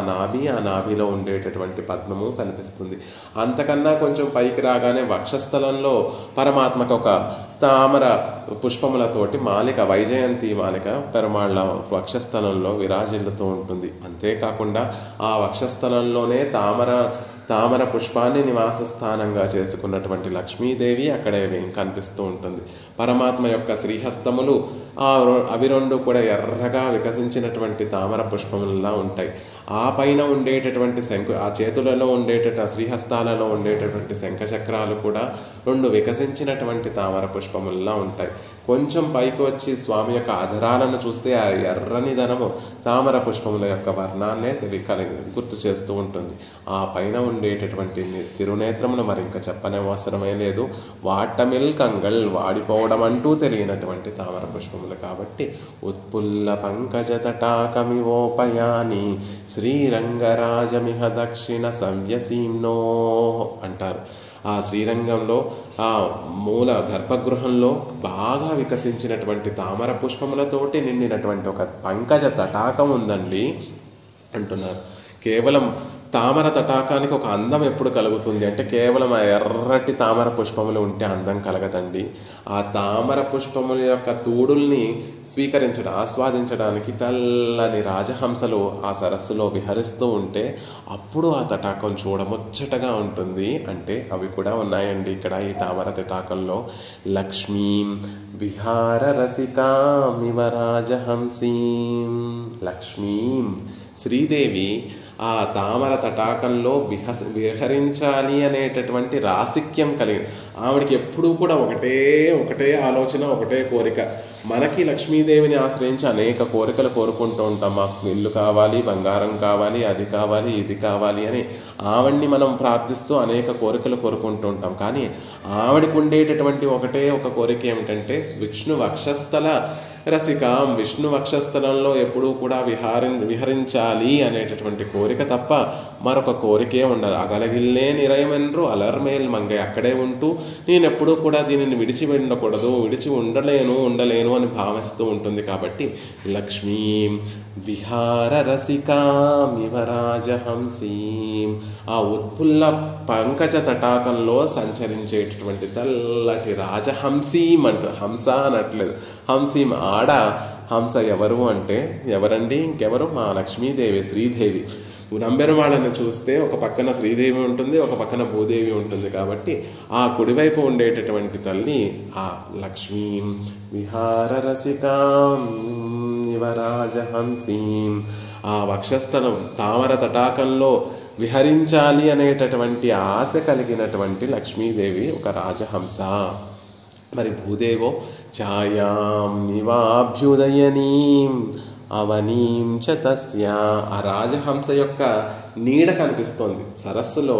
S1: నాభిలో ఉండేటటువంటి పద్మము కనిపిస్తుంది. అంతకన్నా కొంచెం పైకి రాగానే వక్షస్థలంలో పరమాత్మకు ఒక తామర పుష్పములతోటి మాలిక, వైజయంతి మాలిక పెరుమాళ్ళ వక్షస్థలంలో విరాజిల్లుతూ ఉంటుంది. అంతేకాకుండా ఆ వక్షస్థలంలోనే తామర పుష్పాన్ని నివాస స్థానంగా చేసుకున్నటువంటి లక్ష్మీదేవి అక్కడే కనిపిస్తూ ఉంటుంది. పరమాత్మ యొక్క శ్రీహస్తములు అవి 2 కూడా ఎర్రగా వికసించినటువంటి తామర పుష్పములలా ఉంటాయి. ఆ పైన ఉండేటటువంటి ఆ చేతులలో శ్రీహస్తాలలో ఉండేటటువంటి శంఖచక్రాలు కూడా 2 వికసించినటువంటి తామర పుష్పములలా ఉంటాయి. కొంచెం పైకి వచ్చి స్వామి యొక్క అధరాలను చూస్తే ఆ ఎర్రని ధనము తామర పుష్పముల యొక్క వర్ణాన్నే గుర్తు చేస్తూ ఉంటుంది. ఆ పైన ఉండేటటువంటి తిరునేత్రములు మరి ఇంకా చెప్పనవసరమే లేదు. వాటమిల్ కంగల్ వాడిపోవడం అంటూ తెలియనటువంటి తామర పుష్పములు కాబట్టి ఉత్పుల్ల పంకజ తటాకమివోపయాని శ్రీరంగరాజమిహ దక్షిణ సవ్యసీమ్నో అంటారు. ఆ శ్రీరంగంలో ఆ మూల గర్భగృహంలో బాగా వికసించినటువంటి తామర పుష్పములతోటి నిండినటువంటి ఒక పంకజ తటాకం ఉందండి అంటున్నారు. కేవలం తామర తటాకానికి ఒక అందం ఎప్పుడు కలుగుతుంది అంటే కేవలం ఆ ఎర్రటి తామర పుష్పములు ఉంటే అందం కలగదండి. ఆ తామర పుష్పముల యొక్క తూడుల్ని ఆస్వాదించడానికి తెల్లని రాజహంసలు ఆ సరస్సులో విహరిస్తూ ఉంటే అప్పుడు ఆ తటాకం చూడముచ్చటగా ఉంటుంది. అంటే అవి కూడా ఉన్నాయండి ఇక్కడ ఈ తామర తటాకంలో. లక్ష్మీం విహార రసికామివ రాజహంసీం. లక్ష్మీం శ్రీదేవి ఆ తామర తటాకంలో విహరించాలి అనేటటువంటి రాసిక్యం కలిగి ఆవిడకి ఎప్పుడూ కూడా ఒకటే ఆలోచన, ఒకటే కోరిక. మనకి లక్ష్మీదేవిని ఆశ్రయించి అనేక కోరికలు కోరుకుంటూ ఉంటాం. మాకు ఇల్లు కావాలి, బంగారం కావాలి, అది కావాలి, ఇది కావాలి అని ఆవిడ్ని మనం ప్రార్థిస్తూ అనేక కోరికలు కోరుకుంటూ ఉంటాం. కానీ ఆవిడకు ఉండేటటువంటి ఒక కోరిక ఏమిటంటే విష్ణు వక్షస్థల రసికాం, విష్ణు వక్షస్థలంలో ఎప్పుడూ కూడా విహరించాలి అనేటటువంటి కోరిక తప్ప మరొక కోరికే ఉండదు. అగలగిల్లే నిరయమెన్రు అలర్మేల్ మంగై, అక్కడే ఉంటూ నేను ఎప్పుడూ కూడా దీనిని విడిచి ఉండలేను అని భావిస్తూ ఉంటుంది. కాబట్టి లక్ష్మీం విహార రసికామివ రాజహంసీం, ఆ ఉత్పుల్ల పంకజ తటాకంలో సంచరించేటటువంటి తెల్లటి రాజహంసీం అంటారు. హంస అనట్లేదు, హంసీం. ఆడ హంస ఎవరు అంటే ఎవరండి? ఇంకెవరు? మా లక్ష్మీదేవి, శ్రీదేవి. నంబెరవాడని చూస్తే ఒక పక్కన శ్రీదేవి ఉంటుంది, ఒక పక్కన భూదేవి ఉంటుంది. కాబట్టి ఆ కుడివైపు ఉండేటటువంటి తల్లి ఆ లక్ష్మీం విహార రసికాం ఇవ రాజహంసీం, ఆ వక్షస్థలం తామర తటాకంలో విహరించాలి అనేటటువంటి ఆశ కలిగినటువంటి లక్ష్మీదేవి ఒక రాజహంస. మరి భూదేవో ఛాయాం నివాభ్యుదయనీం అవనీం చ తస్యా, ఆ రాజహంస యొక్క నీడ కనిపిస్తోంది సరస్సులో.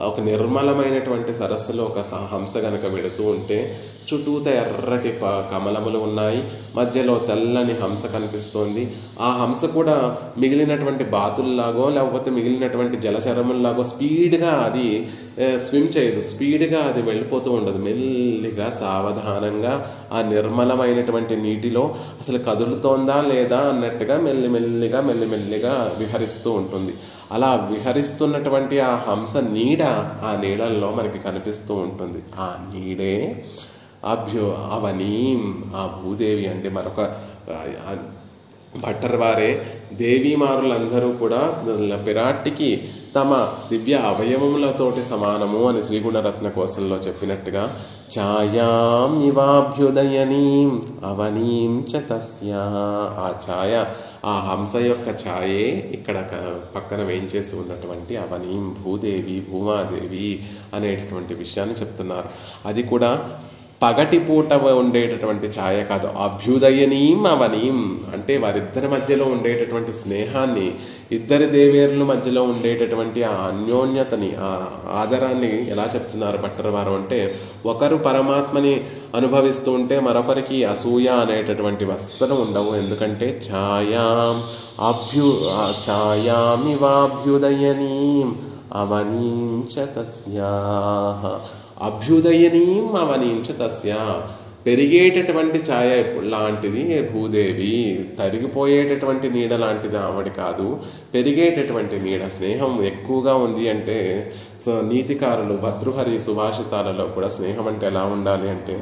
S1: ఒక నిర్మలమైనటువంటి సరస్సులో ఒక హంస గనక వెళుతూ ఉంటే చుట్టూత ఎర్రటి కమలములు ఉన్నాయి, మధ్యలో తెల్లని హంస కనిపిస్తోంది. ఆ హంస కూడా మిగిలినటువంటి బాతుల్లాగో లేకపోతే మిగిలినటువంటి జలచరముల్లాగో స్పీడ్గా అది స్విమ్ చేయదు, స్పీడ్గా అది వెళ్ళిపోతూ ఉండదు. మెల్లిగా సావధానంగా ఆ నిర్మలమైనటువంటి నీటిలో అసలు కదులుతోందా లేదా అన్నట్టుగా మెల్లిమెల్లిగా విహరిస్తూ ఉంటుంది. అలా విహరిస్తున్నటువంటి ఆ హంస నీడ ఆ నీడల్లో మనకి కనిపిస్తూ ఉంటుంది. ఆ నీడే అవనీం, ఆ భూదేవి అండి. మరొక భట్టర్ వారే దేవీమారులందరూ కూడా పిరాట్టికి తమ దివ్య అవయవములతోటి సమానము అని శ్రీగుణరత్న కోశంలో చెప్పినట్టుగా ఛాయాం ఇవాభ్యుదయనీం అవనీం చ తస్యా, ఆ ఛాయ ఆ హంస యొక్క ఛాయే ఇక్కడ పక్కన వేయించేసి ఉన్నటువంటి అవనీం భూదేవి, భూమాదేవి అనేటటువంటి విషయాన్ని చెప్తున్నారు. అది కూడా పగటిపూట ఉండేటటువంటి ఛాయ కాదు, అభ్యుదయనీం అవనీం అంటే వారిద్దరి మధ్యలో ఉండేటటువంటి స్నేహాన్ని, ఇద్దరి దేవేరుల మధ్యలో ఉండేటటువంటి ఆ అన్యోన్యతని, ఆ ఆదరాన్ని ఎలా చెప్తున్నారు భట్టర్ వారు అంటే, ఒకరు పరమాత్మని అనుభవిస్తూ ఉంటే మరొకరికి అసూయ అనేటటువంటి అస్సలు ఉండవు. ఎందుకంటే ఛాయామివాభ్యుదయనీం అవనీం చ తస్యాః, అభ్యుదయనీం అవనీం చ తస్యా, పెరిగేటటువంటి ఛాయ లాంటిది భూదేవి, తరిగిపోయేటటువంటి నీడ లాంటిది ఆవిడ కాదు, పెరిగేటటువంటి నీడ. స్నేహం ఎక్కువగా ఉంది అంటే నీతికారులు భర్తృహరి సుభాషితాలలో కూడా స్నేహం అంటే ఎలా ఉండాలి అంటే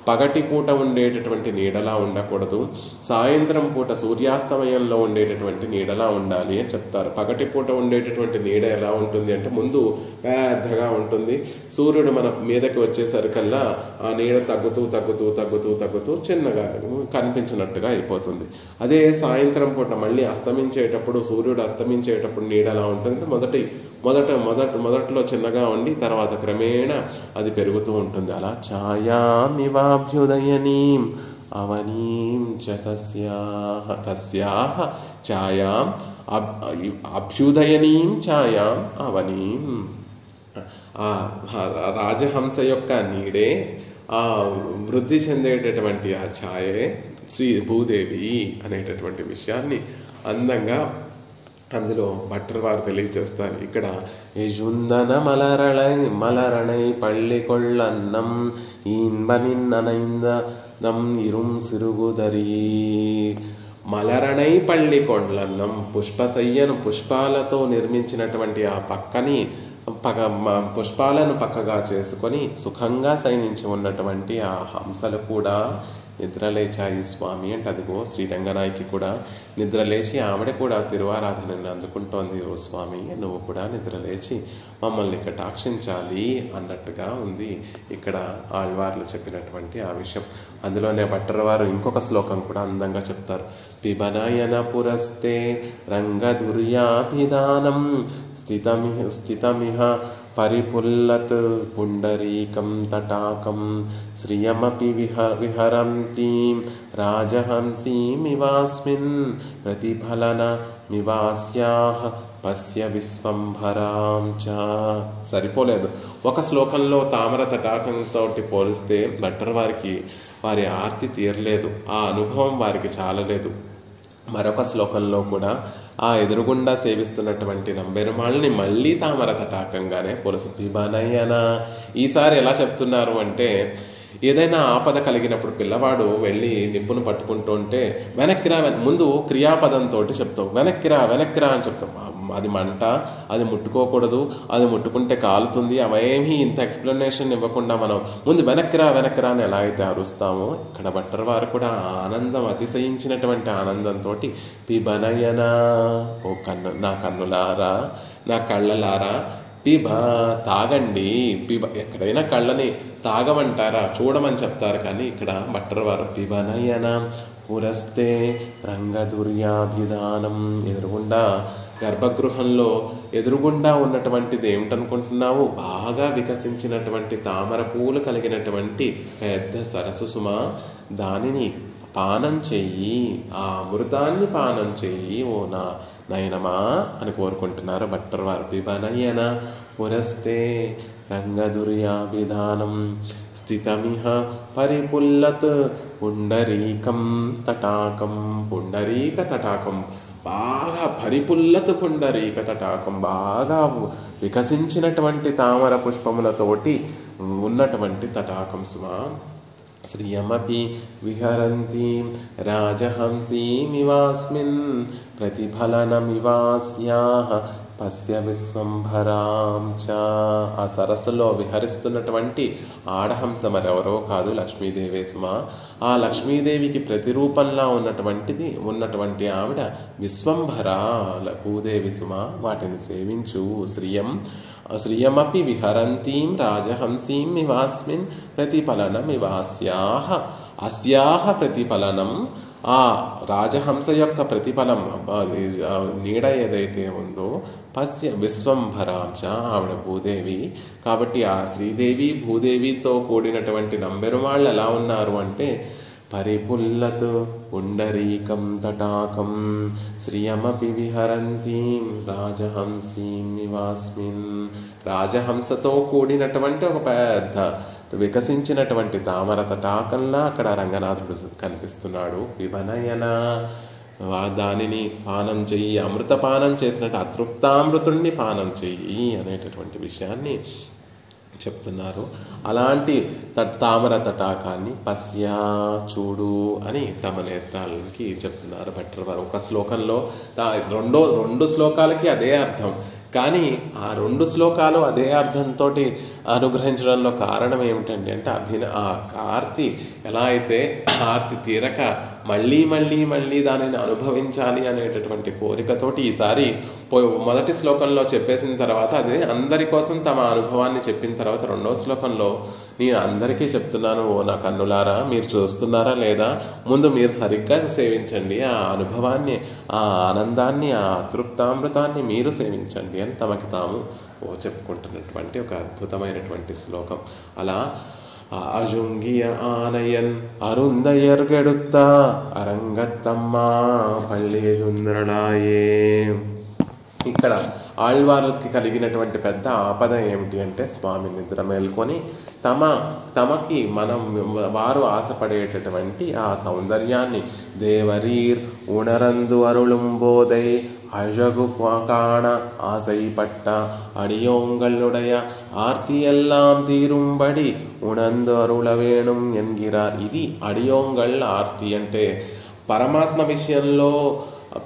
S1: పగటి పూట ఉండేటటువంటి నీడలా ఉండకూడదు, సాయంత్రం పూట సూర్యాస్తమయంలో ఉండేటటువంటి నీడలా ఉండాలి అని చెప్తారు. పగటి పూట ఉండేటటువంటి నీడ ఎలా ఉంటుంది అంటే ముందు పెద్దగా ఉంటుంది, సూర్యుడు మన మీదకి వచ్చేసరికల్లా ఆ నీడ తగ్గుతూ చిన్నగా కనిపించినట్టుగా అయిపోతుంది. అదే సాయంత్రం పూట మళ్ళీ అస్తమించేటప్పుడు, సూర్యుడు అస్తమించేటప్పుడు నీడ ఎలా ఉంటుంది, మొదట్లో చిన్నగా ఉండి తర్వాత క్రమేణా అది పెరుగుతూ ఉంటుంది. అలా ఛాయామివాభ్యుదయనీం అవనీం చ తస్యాః ఛాయాం అభ్యుదయనీం ఛాయాం అవనీం. ఆ రాజహంస యొక్క నీడే, ఆ వృద్ధి చెందేటటువంటి ఆ ఛాయే శ్రీ భూదేవి అనేటటువంటి విషయాన్ని అందంగా అందులో భట్టర్ వారు తెలియచేస్తారు. ఇక్కడ యజుందన మలరణై పళ్ళి కొళ్ళన్నం ఈన్బనిన్ననైందం ఇరుం సిరుగుదరి. మలరణై పళ్ళి కొళ్ళన్నం, పుష్పశయ్యను పుష్పాలతో నిర్మించినటువంటి ఆ పక్కని పుష్పాలను పక్కగా చేసుకొని సుఖంగా శయనించి ఉన్నటువంటి ఆ హంసలు కూడా నిద్రలేచాయి స్వామి అంటే అదిగో శ్రీరంగనాయకి కూడా నిద్రలేచి ఆవిడ కూడా తిరువారాధనని అందుకుంటోంది. ఓ స్వామి, నువ్వు కూడా నిద్రలేచి మమ్మల్ని కటాక్షించాలి అన్నట్టుగా ఉంది ఇక్కడ ఆళ్వార్లు చెప్పినటువంటి ఆ విషయం. అందులోనే భట్టర్ వారు ఇంకొక శ్లోకం కూడా అందంగా చెప్తారు. పిబనయన పురస్తే రంగదుర్యాభిధానం స్థితమిహ పరిపుల్లత్ పుండరీకం తటాకం శ్రియమపి విహరంతీం రాజహంసీమివాస్మిన్ ప్రతిఫలన మివాస్యాః పశ్య విశ్వంభరాం చ. సరిపోలేదు. ఒక శ్లోకంలో తామర తటాకంతో పోలిస్తే భట్టర్ వారికి వారి ఆర్తి తీరలేదు, ఆ అనుభవం వారికి చాలలేదు. మరొక శ్లోకంలో కూడా ఆ ఎదురుగుండా సేవిస్తున్నటువంటి నంబెరుమాళ్ళని మళ్ళీ తామర తటాకంగానే పిబనయన. ఈసారి ఎలా చెప్తున్నారు అంటే, ఏదైనా ఆపద కలిగినప్పుడు పిల్లవాడు వెళ్ళి నిప్పును పట్టుకుంటూ ఉంటే వెనక్కిరా, ముందు క్రియాపదంతో చెప్తాం, వెనక్కిరా వెనక్కిరా అని చెప్తాం. అది మంట, అది ముట్టుకోకూడదు, అది ముట్టుకుంటే కాలుతుంది, అవేమీ ఇంత ఎక్స్ప్లెనేషన్ ఇవ్వకుండా మనం ముందు వెనక్కిరా వెనక్కిరా అని ఎలా అయితే అరుస్తామో, ఇక్కడ భట్టర్ వారు కూడా ఆనందం, అతిశయించినటువంటి ఆనందంతో పిబనయన, ఓ నా కన్నులారా, నా కళ్ళలారా, పిబ తాగండి. పిబ ఎక్కడైనా కళ్ళని తాగమంటారా, చూడమని చెప్తారు, కానీ ఇక్కడ భట్టర్ వారు పిబనయన పురస్తే రంగదుర్యాభిధానం. ఎదురుగుండా గర్భగృహంలో ఎదురుగుండా ఉన్నటువంటిది ఏమిటనుకుంటున్నావు? బాగా వికసించినటువంటి తామర పూలు కలిగినటువంటి పెద్ద సరస్సు సుమ, దానిని పానం చెయ్యి, ఆ అమృతాన్ని పానం చెయ్యి ఓ నా నయనమా అని కోరుకుంటున్నారు భట్టర్ వారు. పిబనయన పురస్తే రంగదుర్యాభిధానం స్థితమిహ పరిపుల్లత్ పుండరీకం తటాకం. పుండరీక తటాకం, బాగా పరిపుల్లత్ పుండరీక తటాకం, బాగా వికసించినటువంటి తామర పుష్పములతోటి ఉన్నటువంటి తటాకం సుమా. శ్రియమపి విహరంతీం రాజహంసీమివాస్మిన్ ప్రతిఫలనమివాస్యాః పశ్య విశ్వంభరాం చ. ఆ సరస్సులో విహరిస్తున్నటువంటి ఆడహంస మరెవరో కాదు, లక్ష్మీదేవే సుమ. ఆ లక్ష్మీదేవికి ప్రతిరూపంలా ఉన్నటువంటి ఆవిడ విశ్వంభర భూదేవి సుమ. వాటిని సేవించు. శ్రియమపి విహరంతీం రాజహంసీం ఇవాస్మిన్ ప్రతిఫలనమివాస్యాః. అస్యాః ప్రతిఫలనం, ఆ రాజహంస యొక్క ప్రతిఫలం నీడ ఏదైతే ఉందో, పశ్య విశ్వంభరాంశ, ఆవిడ భూదేవి. కాబట్టి ఆ శ్రీదేవి భూదేవితో కూడినటువంటి నంబెరుమాళ్ళు ఎలా ఉన్నారు అంటే, పరిపుల్లత్ పుండరీకం తటాకం శ్రియమపి విహరంతీం రాజహంసీం నివాస్మిన్. రాజహంసతో కూడినటువంటి ఒక పెద్ద వికసించినటువంటి తామర తటాకంలా అక్కడ రంగనాథుడు కనిపిస్తున్నాడు. పిబనయన, దానిని పానం చెయ్యి, అమృతపానం చేసినట్టు అతృప్తామృతుణ్ణి పానం చెయ్యి అనేటటువంటి విషయాన్ని చెప్తున్నారు. అలాంటి తామర తటాకాన్ని పశ్య, చూడు అని తమ నేత్రాలకి చెప్తున్నారు భట్టర్ వారు. ఒక శ్లోకంలో రెండు శ్లోకాలకి అదే అర్థం, కానీ ఆ రెండు శ్లోకాలు అదే అర్థంతో అనుగ్రహించడంలో కారణం ఏమిటండి అంటే, ఆ ఆర్తి ఎలా అయితే ఆర్తి తీరక మళ్ళీ మళ్ళీ మళ్ళీ దానిని అనుభవించాలి అనేటటువంటి కోరికతోటి ఈసారి మొదటి శ్లోకంలో చెప్పేసిన తర్వాత అదే అందరి కోసం తమ అనుభవాన్ని చెప్పిన తర్వాత రెండవ శ్లోకంలో నేను అందరికీ చెప్తున్నాను, ఓ నా కన్నులారా, మీరు చూస్తున్నారా లేదా, ముందు మీరు సరిగ్గా సేవించండి, ఆ అనుభవాన్ని, ఆ ఆనందాన్ని, ఆ తృప్తామృతాన్ని మీరు సేవించండి అని తమకి తాము చెప్పుకుంటున్నటువంటి ఒక అద్భుతమైనటువంటి శ్లోకం. అలా అజుంగియ ఆనయన్ అరుందయర్గెడుత్త అరంగత్తమ్మ పళ్ళేజుందరడాయే. ఇక్కడ ఆళ్వార్కి కలిగినటువంటి పెద్ద ఆపద ఏమిటి అంటే స్వామి నిద్ర మేల్కొని తమకి వారు ఆశపడేటటువంటి ఆ సౌందర్యాన్ని దేవరీర్ ఉణరందు అరుళుంబోదై அழகு காண ஆசைப்பட்ட அடியோங்களுடைய ஆர்த்தியெல்லாம் தீரும்படி உணர்ந்து అరుళ వేణుం ఎన్గిరార్. ఇది అడియోంగల్ ఆర్తి అంటే పరమాత్మ విషయంలో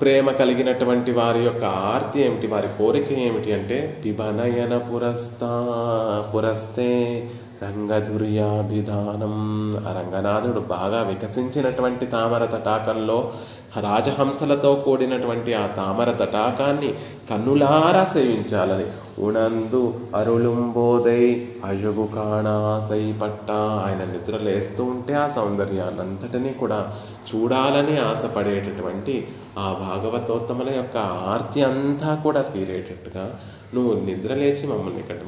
S1: ప్రేమ కలిగినటువంటి వారి యొక్క ఆర్తి ఏమిటి, వారి కోరిక ఏమిటి అంటే పిబనయన పురస్తే రంగధుర్యాభిధానం. ఆ రంగనాథుడు బాగా వికసించినటువంటి తామర తటాకంలో రాజహంసలతో కూడినటువంటి ఆ తామర తటాకాన్ని కన్నులారా సేవించాలని ఉణందు అరుళుంబోదై అజగు కాణాసై పట్ట. ఆయన నిద్ర లేస్తూ ఉంటే ఆ సౌందర్యాన్ని అంతటినీ కూడా చూడాలని ఆశపడేటటువంటి ఆ భాగవతోత్తముల యొక్క ఆర్తి అంతా కూడా తీరేటట్టుగా నువ్వు నిద్రలేచి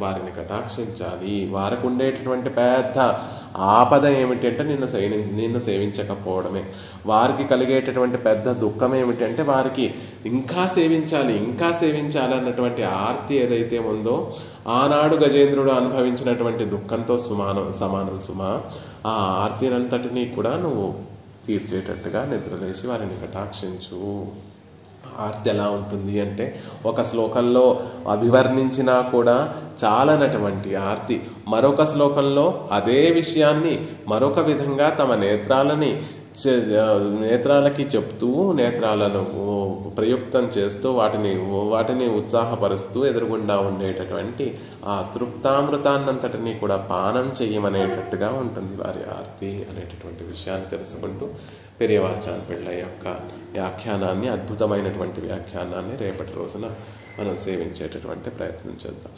S1: వారిని కటాక్షించాలి. వారికి ఉండేటటువంటి పెద్ద ఆపద ఏమిటంటే నిన్ను సేవించకపోవడమే. వారికి కలిగేటటువంటి పెద్ద దుఃఖం ఏమిటంటే వారికి ఇంకా సేవించాలి అన్నటువంటి ఆర్తి ఏదైతే ఉందో ఆనాడు గజేంద్రుడు అనుభవించినటువంటి దుఃఖంతో సమానం సుమా. ఆ ఆర్తినంతటినీ కూడా నువ్వు తీర్చేటట్టుగా నిద్రలేచి వారిని కటాక్షించు. ఆర్తి ఎలా ఉంటుంది అంటే ఒక శ్లోకంలో అభివర్ణించినా కూడా చాలనటువంటి ఆర్తి మరొక శ్లోకంలో అదే విషయాన్ని మరొక విధంగా తమ నేత్రాలకి చెప్తూ నేత్రాలను ప్రయుక్తం చేస్తూ వాటిని ఉత్సాహపరుస్తూ ఎదురుగుండా ఉండేటటువంటి ఆ తృప్తామృతాన్నంతటినీ కూడా పానం చెయ్యమనేటట్టుగా ఉంటుంది వారి ఆర్తి అనేటటువంటి విషయాన్ని తెలుసుకుంటూ పెరియవాచాన్ పిళ్ళ యొక్క వ్యాఖ్యానాన్ని, అద్భుతమైనటువంటి వ్యాఖ్యానాన్ని రేపటి రోజున మనం సేవించేటటువంటి ప్రయత్నం చేద్దాం.